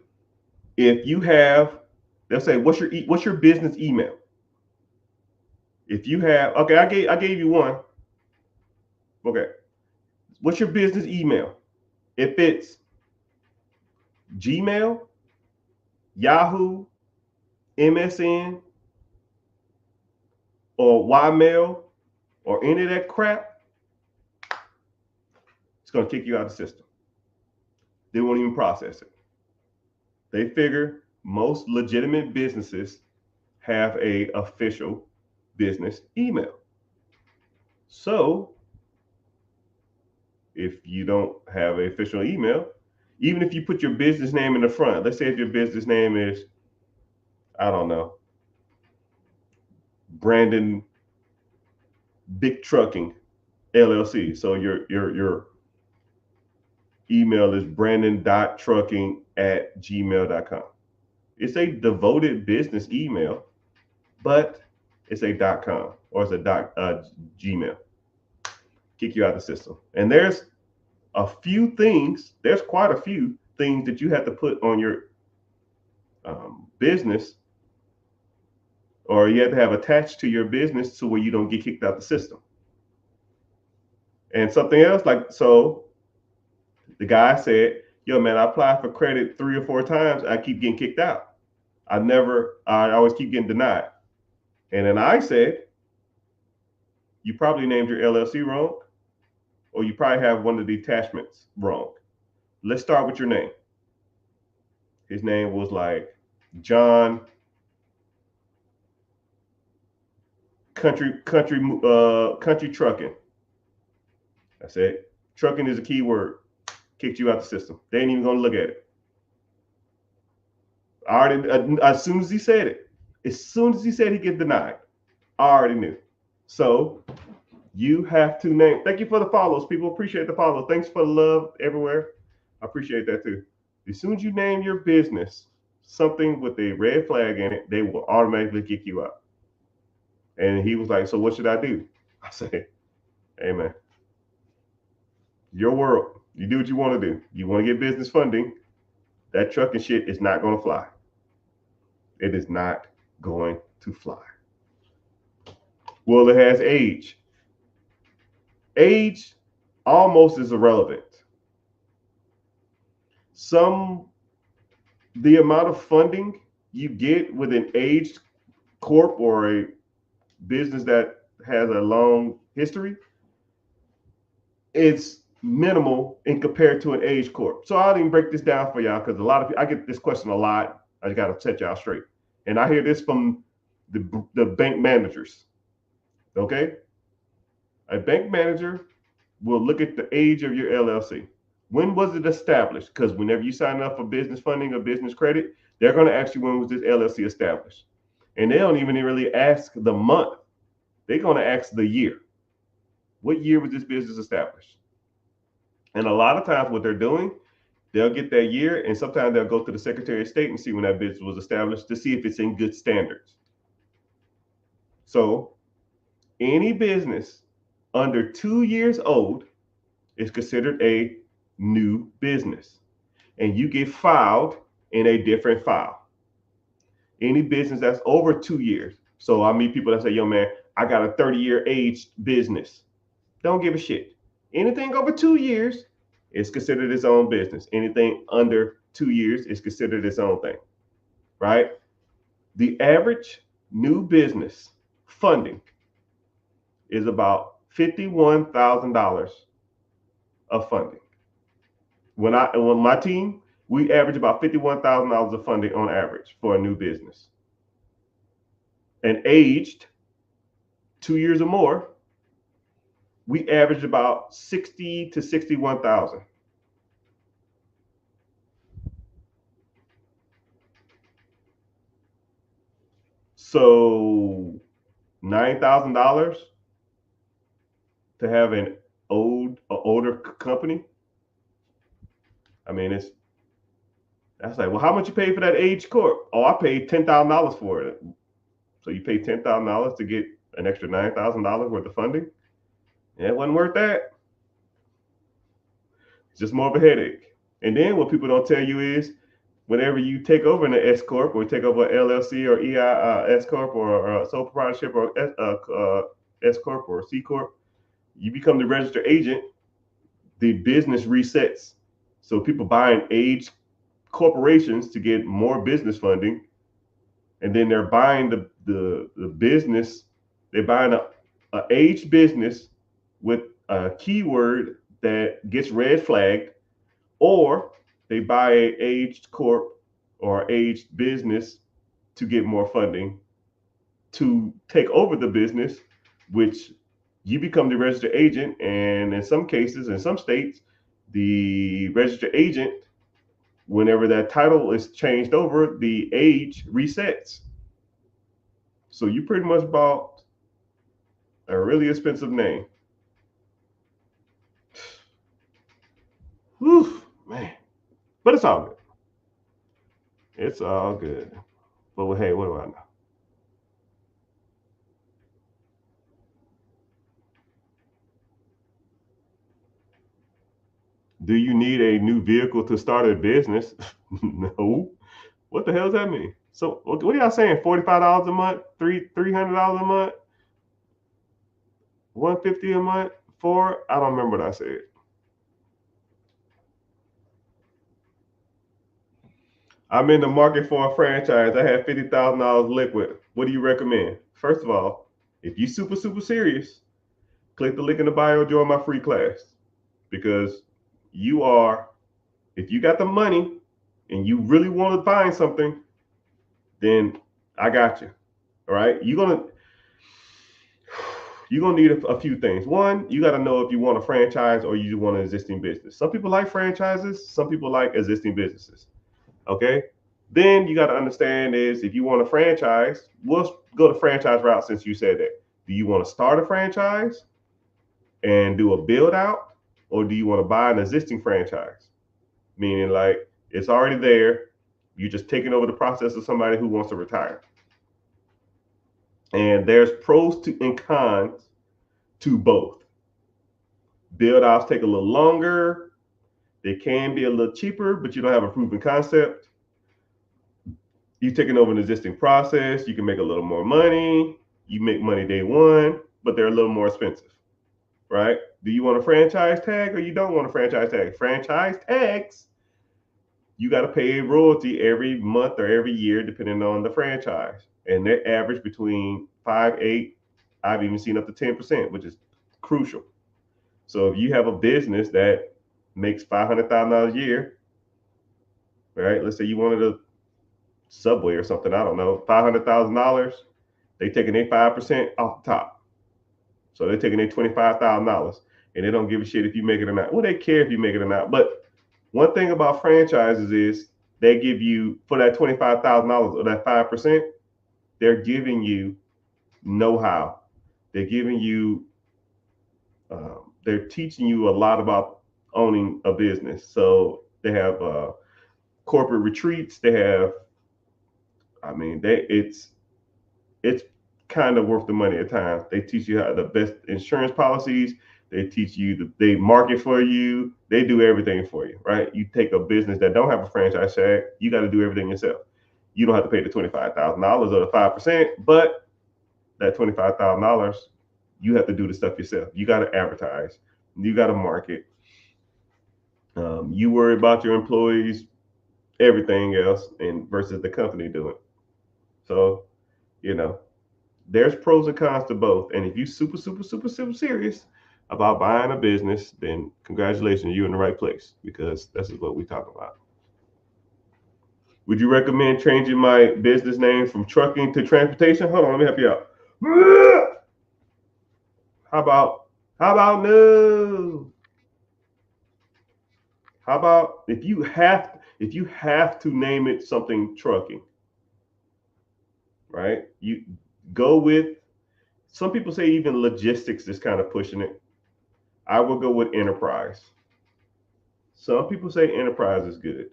[SPEAKER 1] If you have, they'll say, what's your business email? If you have, okay, I gave you one. Okay, what's your business email? If it's Gmail, Yahoo, MSN, or Ymail, or any of that crap, it's gonna kick you out of the system. they won't even process it. They figure most legitimate businesses have a official business email. So if you don't have an official email, even if you put your business name in the front, let's say if your business name is, I don't know, Brandon Big Trucking LLC. So your email is brandon.trucking@gmail.com. It's a devoted business email, but it's a .com or it's a Gmail. Kick you out of the system. And there's quite a few things that you have to put on your business, or you have to have attached to your business so where you don't get kicked out the system. And something else, like, so the guy said, yo, man, I applied for credit 3 or 4 times. I keep getting kicked out. I always keep getting denied. And then I said, you probably named your LLC wrong, or you probably have one of the attachments wrong. Let's start with your name. His name was like John Country Trucking. I said, trucking is a key word. Kicked you out the system. They ain't even gonna look at it. I already, as soon as he said it, as soon as he said he get denied, I already knew. So you have to name. Thank you for the follows, people. Appreciate the follow. Thanks for the love everywhere. I appreciate that too. As soon as you name your business something with a red flag in it, they will automatically kick you out. And he was like, so what should I do? I said, hey man, your world. You do what you want to do. You want to get business funding. That trucking shit is not going to fly. It is not going to fly. Well, it has age. Age almost is irrelevant. The amount of funding you get with an aged corp or a business that has a long history, it's minimal in compared to an age corp. So I'll even break this down for y'all because a lot of people, I get this question a lot. I got to set y'all straight. And I hear this from the bank managers. Okay? A bank manager will look at the age of your LLC. When was it established? Because whenever you sign up for business funding or business credit, they're going to ask you when was this LLC established. And they don't even really ask the month. They're going to ask the year. What year was this business established? And a lot of times what they're doing, they'll get that year, and sometimes they'll go to the Secretary of State and see when that business was established to see if it's in good standards. So any business under 2 years old is considered a new business, and you get filed in a different file. Any business that's over 2 years. So I meet people that say, yo, man, I got a 30-year aged business. Don't give a shit. Anything over 2 years is considered its own business. Anything under 2 years is considered its own thing, right? The average new business funding is about $51,000 of funding. When my team, we average about $51,000 of funding on average for a new business. And aged 2 years or more, we average about 60 to 61,000. So $9,000 to have an older company. I mean, that's like, well, how much you pay for that age corp? Oh, I paid $10,000 for it. So you pay $10,000 to get an extra $9,000 worth of funding? Yeah, it wasn't worth that. It's just more of a headache. And then what people don't tell you is, whenever you take over an S corp or take over an LLC or S corp or sole proprietorship or S corp or C corp, you become the registered agent. The business resets. So people buying aged corporations to get more business funding, and then they're buying the business. They're buying a aged business with a keyword that gets red flagged, or They buy a aged corp or aged business to get more funding to take over the business, which you become the registered agent. And in some cases, in some states, the registered agent, whenever that title is changed over, the age resets. So you pretty much bought a really expensive name. Whew, man. But it's all good. It's all good. But hey, what do I know? Do you need a new vehicle to start a business? No. What the hell does that mean? So what are y'all saying? $45 a month, $300 a month, 150 a month, for I don't remember what I said. I'm in the market for a franchise. I have $50,000 liquid. What do you recommend? First of all, if you super serious, click the link in the bio, join my free class. Because you are, if you got the money and you really want to find something, then I got you. All right. You're gonna need a few things. One, you got to know if you want a franchise or you want an existing business. Some people like franchises, some people like existing businesses. Okay. Then you got to understand is if you want a franchise, we'll go the franchise route since you said that. Do you want to start a franchise and do a build out, or do you want to buy an existing franchise? Meaning like it's already there, you're just taking over the process of somebody who wants to retire. And there's pros to and cons to both. Build outs take a little longer. They can be a little cheaper, but you don't have a proven concept. You're taking over an existing process. You can make a little more money. You make money day one, but they're a little more expensive, right? Do you want a franchise tag or you don't want a franchise tag? Franchise tags, you got to pay a royalty every month or every year, depending on the franchise. And they average between 5, 8, I've even seen up to 10%, which is crucial. So if you have a business that makes $500,000 a year, right? Let's say you wanted a Subway or something, I don't know, $500,000, they taking their 5% off the top. So they're taking their $25,000 and they don't give a shit if you make it or not. Well, they care if you make it or not. But one thing about franchises is they give you, for that $25,000 or that 5%, they're giving you know-how. They're giving you, they're teaching you a lot about owning a business. So they have corporate retreats. They have, I mean, it's kind of worth the money at times. They teach you how the best insurance policies. They teach you, they market for you. They do everything for you, right? You take a business that don't have a franchise tag, you got to do everything yourself. You don't have to pay the $25,000 or the 5%, but that $25,000, you have to do the stuff yourself. You got to advertise. You got to market. You worry about your employees, everything else, and versus the company doing. So, you know, there's pros and cons to both. And if you super serious about buying a business, then congratulations, you're in the right place because this is what we talk about. Would you recommend changing my business name from trucking to transportation? Hold on, let me help you out. How about no? How about if you have to name it something trucking, right? You go with, some people say even logistics is kind of pushing it. I will go with enterprise. Some people say enterprise is good.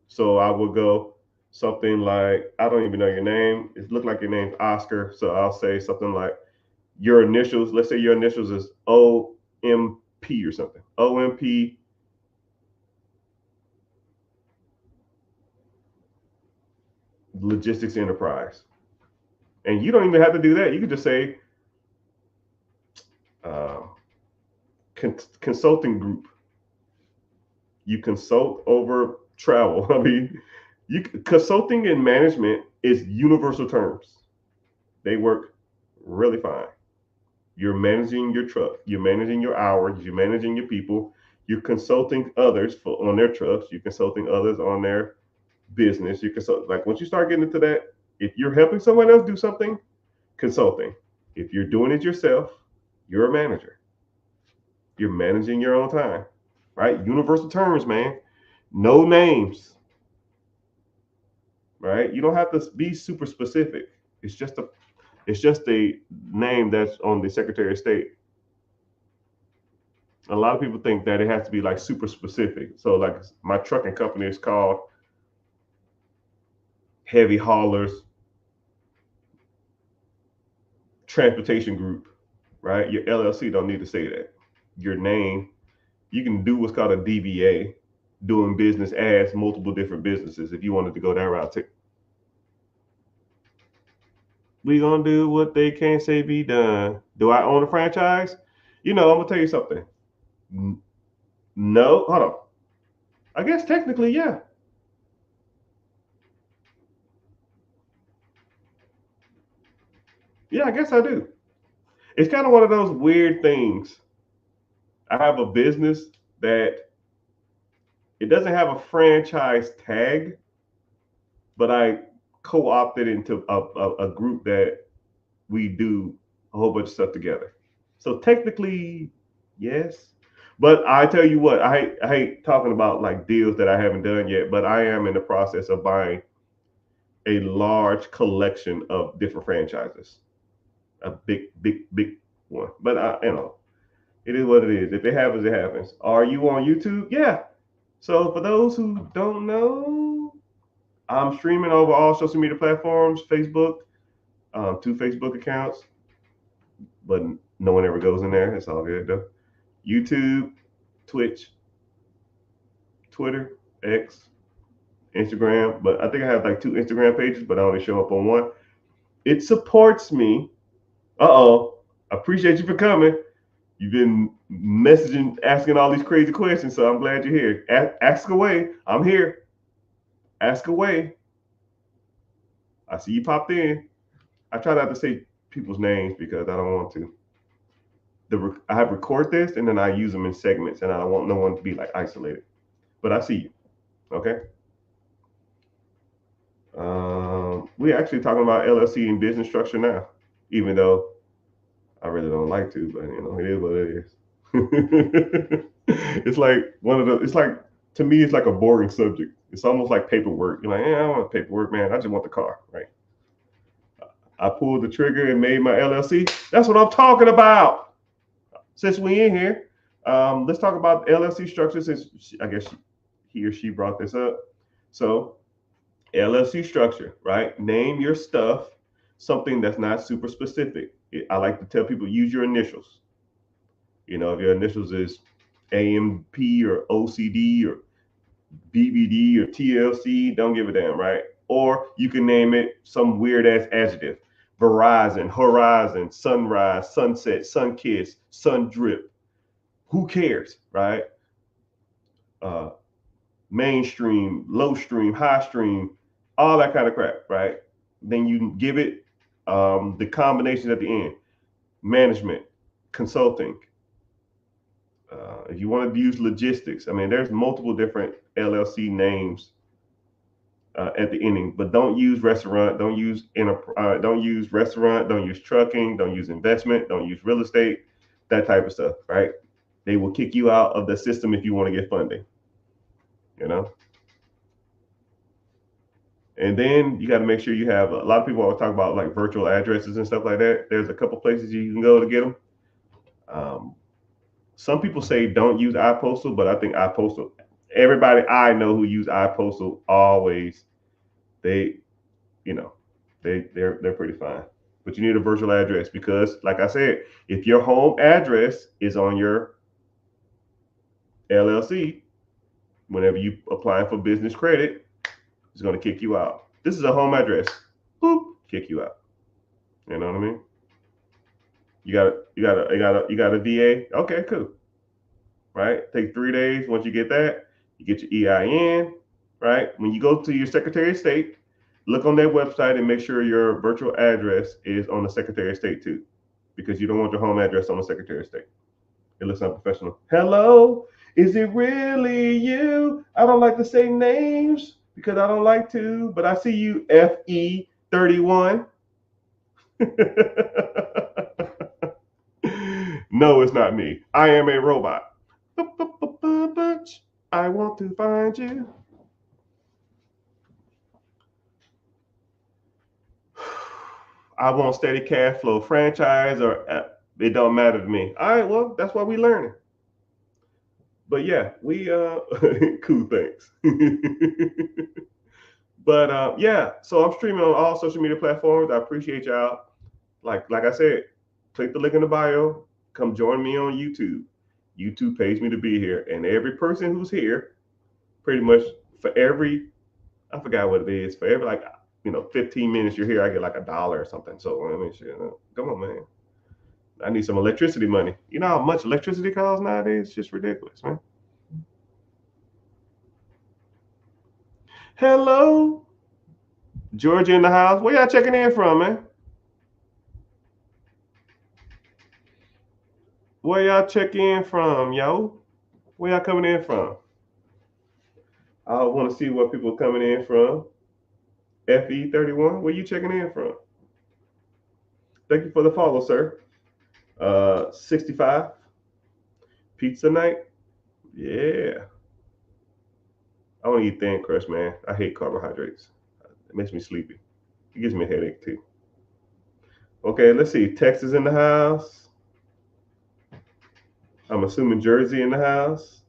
[SPEAKER 1] So I will go something like, I don't even know your name. It looked like your name's Oscar. So I'll say something like your initials. Let's say your initials is OMP or something. OMP Logistics Enterprise. And you don't even have to do that. You can just say uh, consulting group. You consult over travel. I mean, consulting and management is universal terms. They work really fine. You're managing your truck. You're managing your hours. You're managing your people. You're consulting others on their trust. You're consulting others on their business. You consult, like once you start getting into that, if you're helping someone else do something, consulting. If you're doing it yourself, you're a manager. You're managing your own time, right? Universal terms, man. No names, right? You don't have to be super specific. It's just a name that's on the Secretary of State. A lot of people think that it has to be like super specific. So like my trucking company is called Heavy Haulers Transportation Group, right? Your LLC don't need to say that. Your name, you can do what's called a DBA, doing business as multiple different businesses if you wanted to go that route too. We gonna do what they can't say be done. Do I own a franchise? I'm gonna tell you something. No, hold on. I guess technically, yeah. Yeah, I guess I do. It's kind of one of those weird things. I have a business that it doesn't have a franchise tag, but I co-opted into a group that we do a whole bunch of stuff together. So technically, yes. But I tell you what, I hate talking about like deals that I haven't done yet, but I am in the process of buying a large collection of different franchises. A big, big, big one. But it is what it is. If it happens, it happens. Are you on YouTube? Yeah. So for those who don't know, I'm streaming over all social media platforms, Facebook, two Facebook accounts, but no one ever goes in there. It's all good though. YouTube, Twitch, Twitter, X, Instagram. But I think I have like two Instagram pages, but I only show up on one. It supports me. Uh-oh. I appreciate you for coming. You've been messaging, asking all these crazy questions, so I'm glad you're here. Ask away. I'm here. Ask away. I see you popped in. I try not to say people's names because I don't want to. I have record this and then I use them in segments, and I don't want no one to be like isolated. But I see you. Okay. We're actually talking about LLC and business structure now, even though I really don't like to, but it is what it is. It's like one of the. It's like, to me, it's like a boring subject. It's almost like paperwork. You're like, I don't want paperwork, man. I just want the car, right? I pulled the trigger and made my LLC. That's what I'm talking about. Since we in here, let's talk about LLC structure. Since I guess he or she brought this up. So LLC structure, right? Name your stuff something that's not super specific. I like to tell people, use your initials. If your initials is AMP or OCD or BBD or TLC, don't give a damn, right? Or you can name it some weird ass adjective. Verizon, Horizon, Sunrise, Sunset, Sunkiss, Sun Drip. Who cares, right? Uh, Mainstream, low stream, high stream, all that kind of crap, right? Then you give it the combination at the end: management, consulting. If you want to use logistics, I mean, there's multiple different LLC names at the ending, but don't use restaurant, don't use restaurant, don't use trucking, don't use investment, don't use real estate, that type of stuff, right? They will kick you out of the system if you want to get funding, you know. And then you got to make sure you have. A lot of people always talk about like virtual addresses and stuff like that. There's a couple places you can go to get them. Um, some people say don't use iPostal, but I think iPostal. Everybody I know who use iPostal always, they, you know, they're pretty fine. But you need a virtual address because, like I said, if your home address is on your LLC, whenever you apply for business credit, it's going to kick you out. This is a home address. Boop, kick you out. You know what I mean? You got a VA. Okay, cool. Right? Take 3 days. Once you get that, you get your EIN. Right? When you go to your Secretary of State, look on their website and make sure your virtual address is on the Secretary of State too, because you don't want your home address on the Secretary of State. It looks unprofessional. Hello, Is it really you? I don't like to say names because I don't like to, but I see you, FE31. No, it's not me. I am a robot. I want to find you. I want steady cash flow, franchise, or it don't matter to me. All right, well, that's why we learning. But yeah, we cool things. But yeah, so I'm streaming on all social media platforms. I appreciate y'all. Like I said, click the link in the bio. Come join me on YouTube. YouTube pays me to be here, and every person who's here, pretty much for every, I forgot what it is, for every 15 minutes you're here, I get like $1 or something. So I mean, shit, come on, man. I need some electricity money. You know how much electricity costs nowadays? It's just ridiculous, man. Hello, Georgia in the house. Where y'all checking in from, man? Where y'all checking in from, yo? Where y'all coming in from? I want to see where people are coming in from. FE31, where you checking in from? Thank you for the follow, sir. 65, pizza night. Yeah. I want to eat thin crust, man. I hate carbohydrates. It makes me sleepy. It gives me a headache too. Okay, let's see. Texas in the house. I'm assuming Jersey in the house.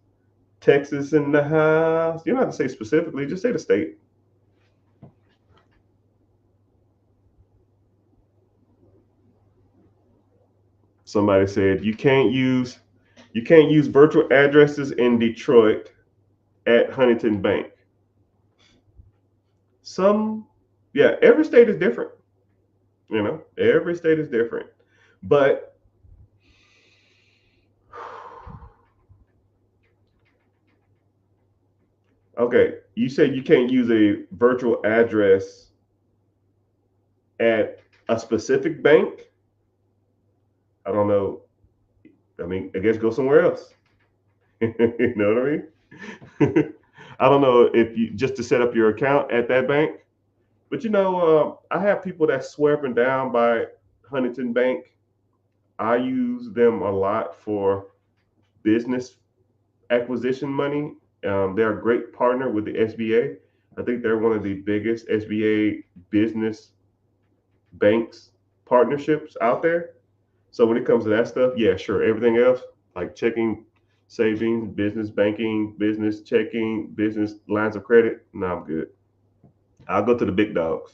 [SPEAKER 1] Texas in the house. You don't have to say specifically, just say the state. Somebody said you can't use virtual addresses in Detroit at Huntington Bank. Yeah, every state is different. Every state is different. But okay, you said you can't use a virtual address at a specific bank. I don't know. I mean, I guess go somewhere else. You know what I mean? I don't know if you just to set up your account at that bank. But I have people that swear up and down by Huntington Bank. I use them a lot for business acquisition money. They're a great partner with the SBA. I think they're one of the biggest SBA business banks partnerships out there. So when it comes to that stuff, yeah, sure. Everything else, like checking, savings, business banking, business checking, business lines of credit, no, I'm good. I'll go to the big dogs,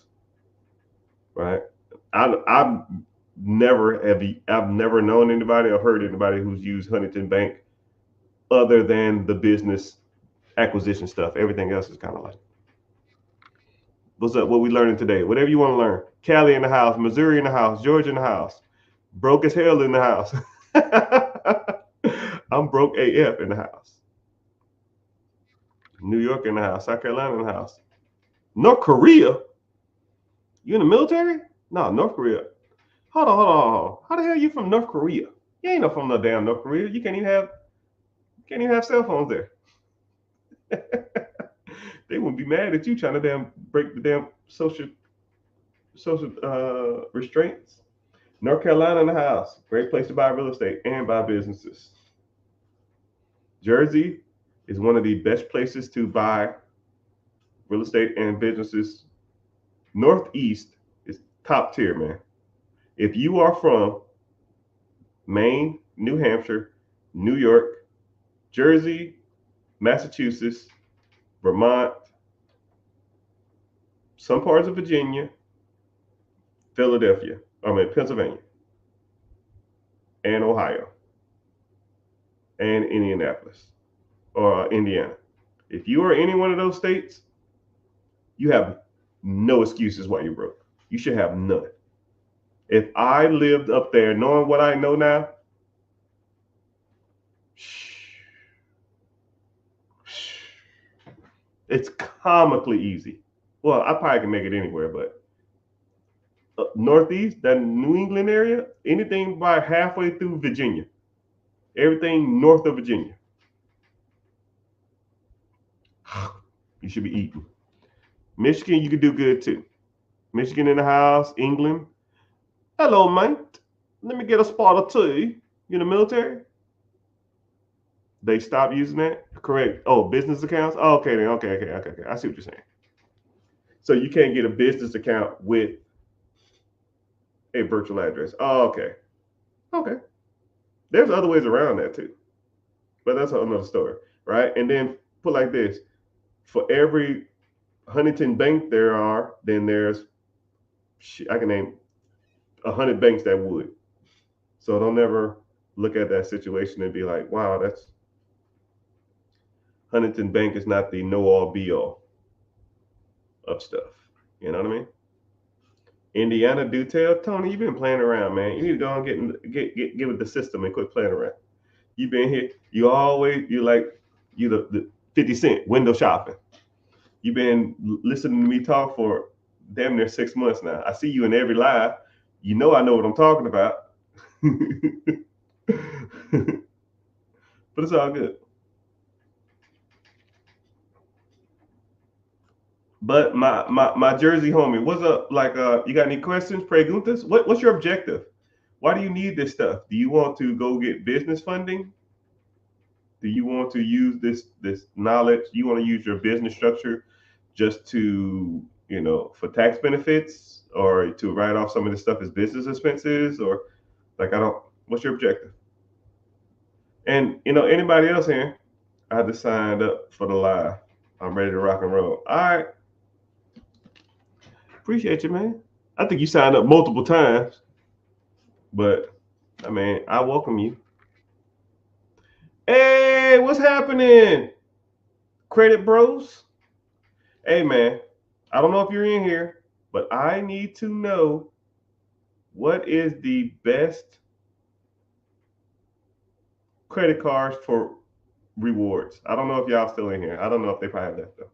[SPEAKER 1] right? I've never known anybody or heard anybody who's used Huntington Bank other than the business acquisition stuff. Everything else is kind of like, what's up? What we learning today? Whatever you want to learn. Cali in the house, Missouri in the house, Georgia in the house, broke as hell in the house. I'm broke AF in the house. New York in the house, South Carolina in the house. North Korea? You in the military? No, North Korea. Hold on. How the hell you from North Korea? You ain't no from no damn North Korea. You can't even have cell phones there. They wouldn't be mad at you trying to damn break the damn social restraints. North Carolina in the house. Great place to buy real estate and buy businesses. Jersey is one of the best places to buy real estate and businesses. Northeast is top tier, man. If you are from Maine, New Hampshire, New York, Jersey, Massachusetts, Vermont, some parts of Virginia, Pennsylvania, and Ohio, and Indianapolis or Indiana. If you are any one of those states, you have no excuses why you're broke. You should have none. If I lived up there knowing what I know now, it's comically easy. Well, I probably can make it anywhere, but Northeast, that New England area, anything by halfway through Virginia, everything north of Virginia. You should be eating. Michigan, you could do good too. Michigan in the house. England. Hello, mate. Let me get a spot or two. You in the military? They stopped using that? Correct. Oh, business accounts? Oh, okay then. Okay. I see what you're saying. So you can't get a business account with a virtual address. Oh, okay. Okay. There's other ways around that too. But that's another story, right? And then put like this: for every Huntington bank there are, then there's I can name 100 banks that would. So don't ever look at that situation and be like, wow, that's Huntington Bank is not the know all be all of stuff. You know what I mean? Indiana do tell Tony, you've been playing around, man. You need to go and get with the system and quit playing around. You've been here. You like you the 50 Cent window shopping. You've been listening to me talk for damn near 6 months now. I see you in every live. You know I know what I'm talking about. But it's all good. But my Jersey homie, what's up? Like, you got any questions, preguntas? What's your objective? Why do you need this stuff? Do you want to go get business funding? Do you want to use this knowledge? Do you want to use your business structure just to, for tax benefits, or to write off some of this stuff as business expenses, or like I don't. What's your objective? And anybody else here? I just signed up for the live. I'm ready to rock and roll. All right. Appreciate you, man. I think you signed up multiple times, but I mean, I welcome you. Hey, what's happening? Credit Bros? Hey, man, I don't know if you're in here, but I need to know what is the best credit cards for rewards. I don't know if y'all still in here. I don't know if they probably have that though.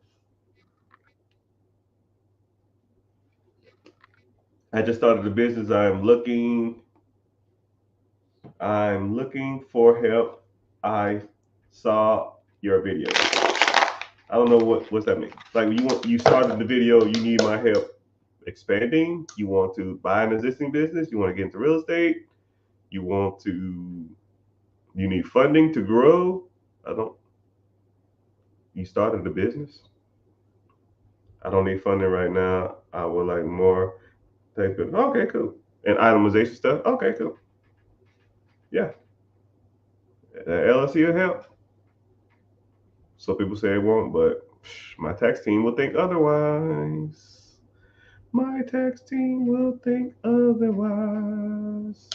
[SPEAKER 1] I just started the business. I'm looking for help. I saw your video. I don't know what's that mean. Like you started the video, you need my help expanding, you want to buy an existing business, you want to get into real estate, you need funding to grow. You started a business. I don't need funding right now. I would like more. Okay, cool. And itemization stuff. Okay, cool. Yeah. LLC will help. So people say it won't, but my tax team will think otherwise. My tax team will think otherwise.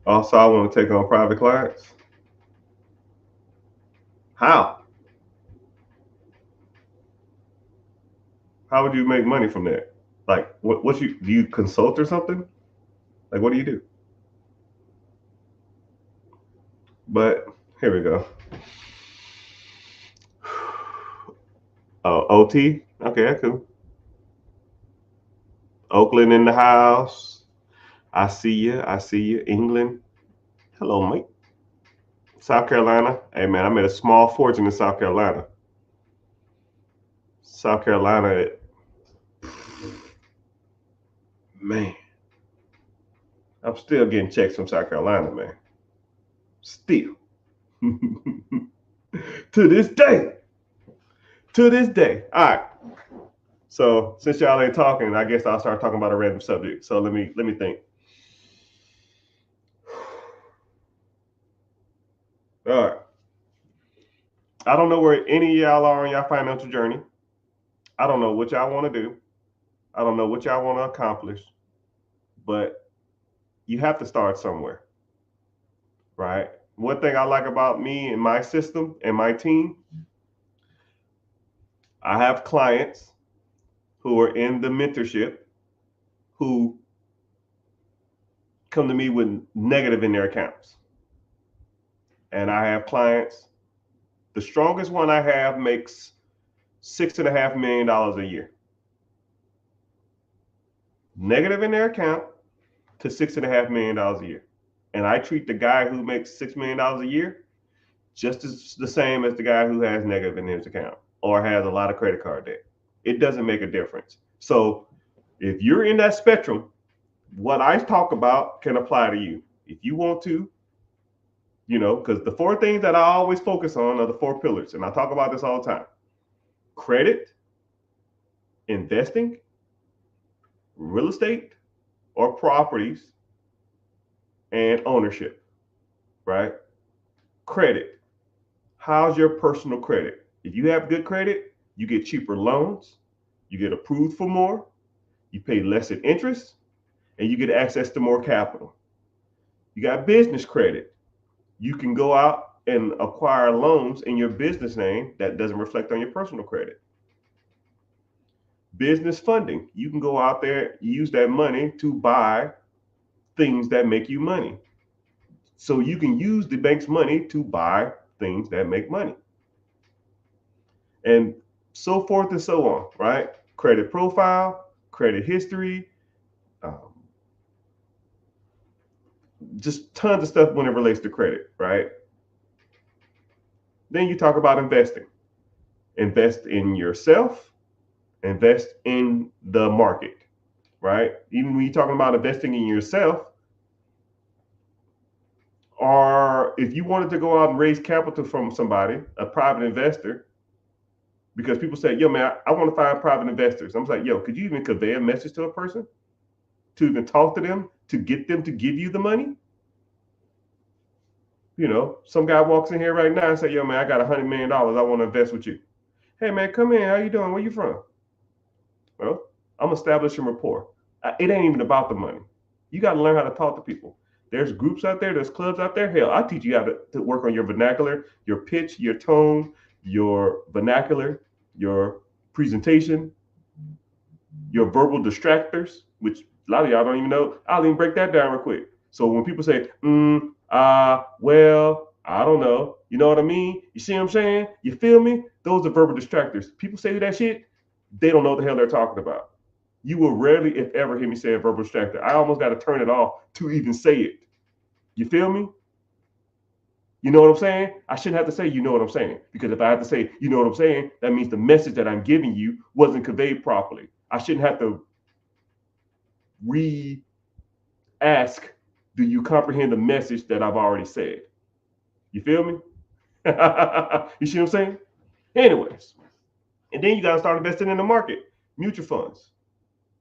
[SPEAKER 1] Also, I want to take on private clients. How? How would you make money from that? Like, what do you consult or something? Like, what do you do? But here we go. Oh, OT. Okay, that's cool. Oakland in the house. I see you. I see you. England. Hello, mate. South Carolina. Hey, man, I made a small fortune in South Carolina. South Carolina, man. I'm still getting checks from South Carolina, man. Still. To this day. To this day. All right. So since y'all ain't talking, I guess I'll start talking about a random subject. So let me think. All right. I don't know where any of y'all are on your financial journey. I don't know what y'all want to do. I don't know what y'all want to accomplish. But you have to start somewhere. Right? One thing I like about me and my system and my team, I have clients who are in the mentorship who come to me with negative in their accounts. And I have clients, the strongest one I have makes $6.5 million a year. Negative in their account to $6.5 million a year. And I treat the guy who makes $6 million a year just as the same as the guy who has negative in his account or has a lot of credit card debt. It doesn't make a difference. So if you're in that spectrum, what I talk about can apply to you. If you want to, because the four things that I always focus on are the four pillars, and I talk about this all the time: credit, investing, real estate or properties, and ownership, right? Credit. How's your personal credit? If you have good credit, you get cheaper loans, you get approved for more, you pay less in interest, and you get access to more capital. You got business credit. You can go out and acquire loans in your business name that doesn't reflect on your personal credit. Business funding. You can go out there, use that money to buy things that make you money. So you can use the bank's money to buy things that make money. And so forth and so on, right? Credit profile, credit history, just tons of stuff when it relates to credit, right? Then you talk about investing. Invest in yourself, invest in the market, right? Even when you're talking about investing in yourself, or if you wanted to go out and raise capital from somebody, a private investor, because people say, yo, man, I want to find private investors. I'm like, yo, could you even convey a message to a person? To even talk to them, to get them to give you the money? Some guy walks in here right now and say, yo, man, I got $100 million. I want to invest with you. Hey, man, come in. How you doing? Where you from? Well, I'm establishing rapport. It ain't even about the money. You got to learn how to talk to people. There's groups out there. There's clubs out there. Hell, I teach you how to work on your vernacular, your pitch, your tone, your vernacular, your presentation, your verbal distractors, which a lot of y'all don't even know. I'll even break that down real quick. So when people say, well, I don't know, you know what I mean? You see what I'm saying? You feel me? Those are verbal distractors. People say that shit, they don't know what the hell they're talking about. You will rarely, if ever, hear me say a verbal distractor. I almost got to turn it off to even say it. You feel me? You know what I'm saying? I shouldn't have to say, you know what I'm saying. Because if I have to say, you know what I'm saying, that means the message that I'm giving you wasn't conveyed properly. I shouldn't have to re-ask, do you comprehend the message that I've already said? You feel me? You see what I'm saying? Anyways, and then you got to start investing in the market. Mutual funds,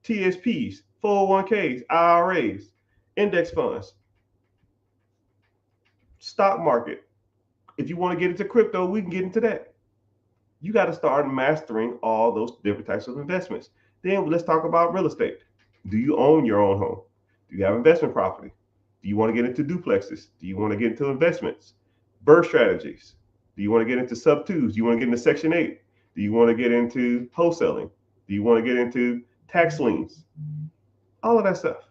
[SPEAKER 1] TSPs, 401ks, IRAs, index funds, stock market. If you want to get into crypto, we can get into that. You got to start mastering all those different types of investments. Then let's talk about real estate. Do you own your own home? Do you have investment property? Do you want to get into duplexes? Do you want to get into investments? Birth strategies? Do you want to get into sub twos? Do you want to get into Section 8? Do you want to get into wholesaling? Do you want to get into tax liens? All of that stuff.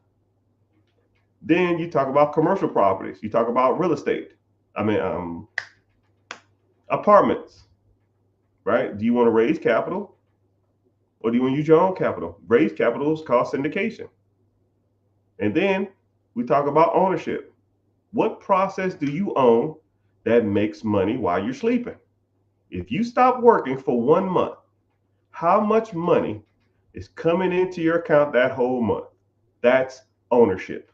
[SPEAKER 1] Then you talk about commercial properties. You talk about real estate. Apartments, right? Do you want to raise capital or do you want to use your own capital? Raise capital is called syndication. And then we talk about ownership. What process do you own that makes money while you're sleeping? If you stop working for 1 month, how much money is coming into your account that whole month? That's ownership.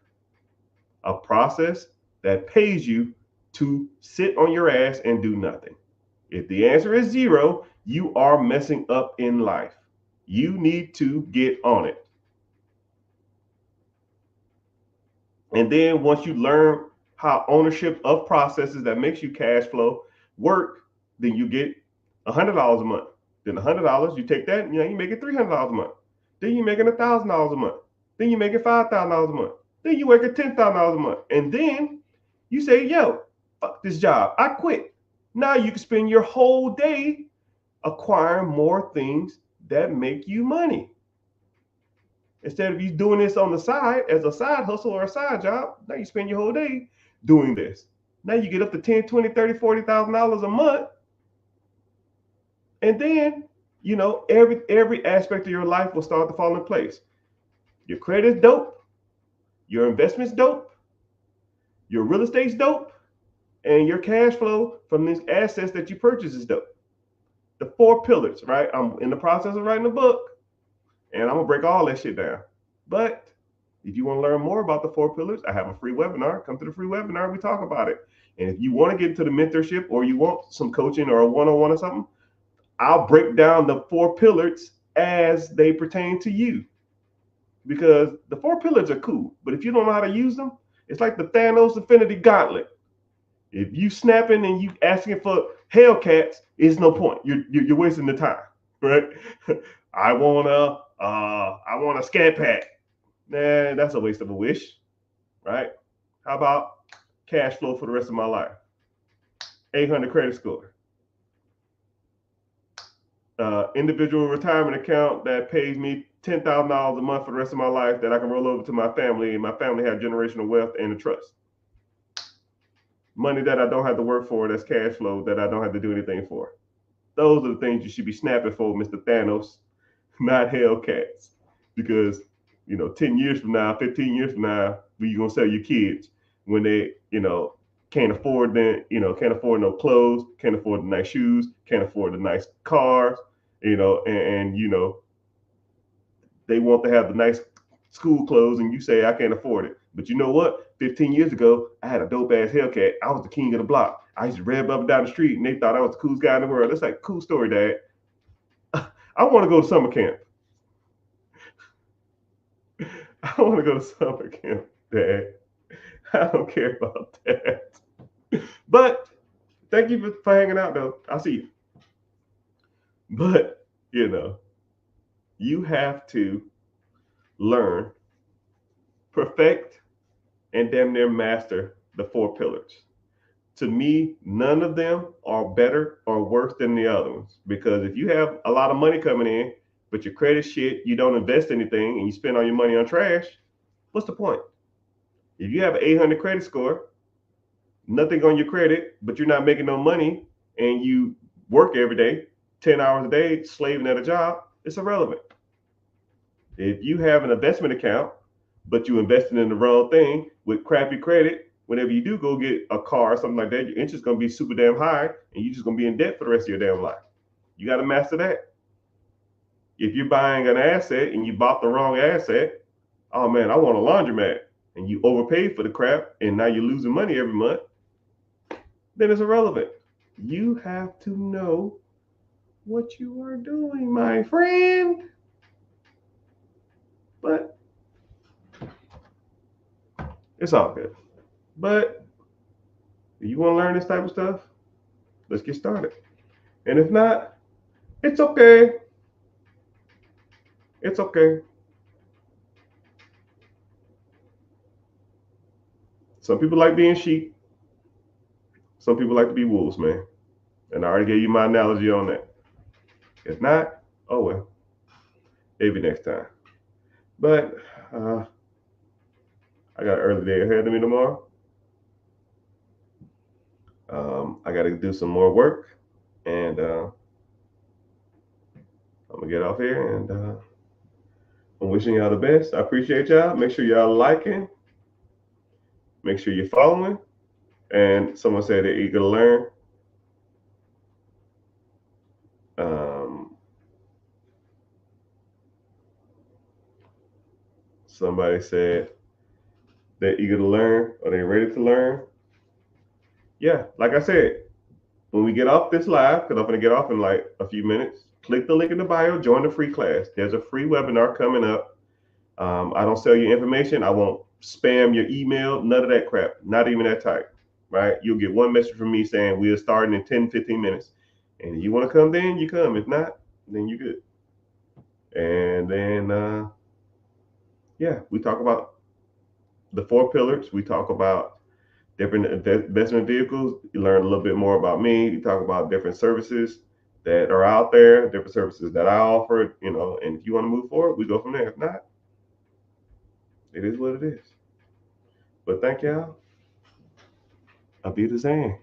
[SPEAKER 1] A process that pays you to sit on your ass and do nothing. If the answer is 0, you are messing up in life. You need to get on it. And then once you learn how ownership of processes that makes you cash flow work, then you get $100 a month. Then $100, you take that, you make it $300 a month. Then you're making $1,000 a month. Then you make it $5,000 a month. Then you work at $10,000 a month. And then you say, yo, fuck this job. I quit. Now you can spend your whole day acquiring more things that make you money. Instead of you doing this on the side as a side hustle or a side job, now you spend your whole day doing this. Now you get up to $10, $20, $30, $40,000 a month. And then, every aspect of your life will start to fall in place. Your credit's dope. Your investment's dope. Your real estate's dope, and your cash flow from these assets that you purchase is dope. The 4 pillars, right? I'm in the process of writing a book, and I'm gonna break all that shit down. But if you want to learn more about the 4 pillars, I have a free webinar. Come to the free webinar, we talk about it. And if you want to get into the mentorship or you want some coaching or a one-on-one or something, I'll break down the 4 pillars as they pertain to you. Because the 4 pillars are cool, but if you don't know how to use them, it's like the Thanos Infinity Gauntlet. If you snapping and you asking for Hellcats, it's no point. You're wasting the time, right? I want a scat pack. Nah, that's a waste of a wish, right? How about cash flow for the rest of my life? 800 credit score. Individual retirement account that pays me $10,000 a month for the rest of my life that I can roll over to my family, and my family have generational wealth and a trust. Money that I don't have to work for, that's cash flow that I don't have to do anything for. Those are the things you should be snapping for, Mr. Thanos, not Hellcats. Because, 10 years from now, 15 years from now, where you gonna sell your kids when they, can't afford can't afford no clothes, can't afford the nice shoes, can't afford the nice cars, and they want to have the nice school clothes, and you say I can't afford it. But you know what? 15 years ago, I had a dope ass Hellcat. I was the king of the block. I used to rev up and down the street, and they thought I was the coolest guy in the world. That's like a cool story, Dad. I want to go to summer camp. I want to go to summer camp, Dad. I don't care about that. But thank you for hanging out, though. I'll see you. But, you have to learn, perfect, and damn near master the 4 pillars. To me, none of them are better or worse than the other ones. Because if you have a lot of money coming in, but your credit shit, you don't invest anything, and you spend all your money on trash, what's the point? If you have an 800 credit score, nothing on your credit, but you're not making no money, and you work every day, 10 hours a day, slaving at a job, it's irrelevant. If you have an investment account, but you invested in the wrong thing with crappy credit, whenever you do go get a car or something like that, your interest is going to be super damn high, and you're just going to be in debt for the rest of your damn life. You got to master that. If you're buying an asset and you bought the wrong asset, oh man, I want a laundromat, and you overpaid for the crap, and now you're losing money every month, then it's irrelevant. You have to know what you are doing, my friend. But it's all good. But if you want to learn this type of stuff, let's get started. And if not, it's okay. It's okay. Some people like being sheep. Some people like to be wolves, man. And I already gave you my analogy on that. If not, oh well. Maybe next time. But I got an early day ahead of me tomorrow. I got to do some more work, and I'm gonna get off here. And I'm wishing y'all the best. I appreciate y'all. Make sure y'all liking. Make sure you're following. And someone said they're eager to learn. Somebody said they're eager to learn. Are they ready to learn? Yeah, like I said, when we get off this live, because I'm going to get off in like a few minutes, click the link in the bio, join the free class. There's a free webinar coming up. I don't sell you information. I won't spam your email, none of that crap, not even that type, right? You'll get one message from me saying we're starting in 10, 15 minutes. And if you want to come then, you come. If not, then you're good. And then, yeah, we talk about the 4 pillars. We talk about different investment vehicles. You learn a little bit more about me. You talk about different services that are out there, different services that I offer, and if you want to move forward, we go from there. If not, it is what it is. But thank y'all. I'll be the same.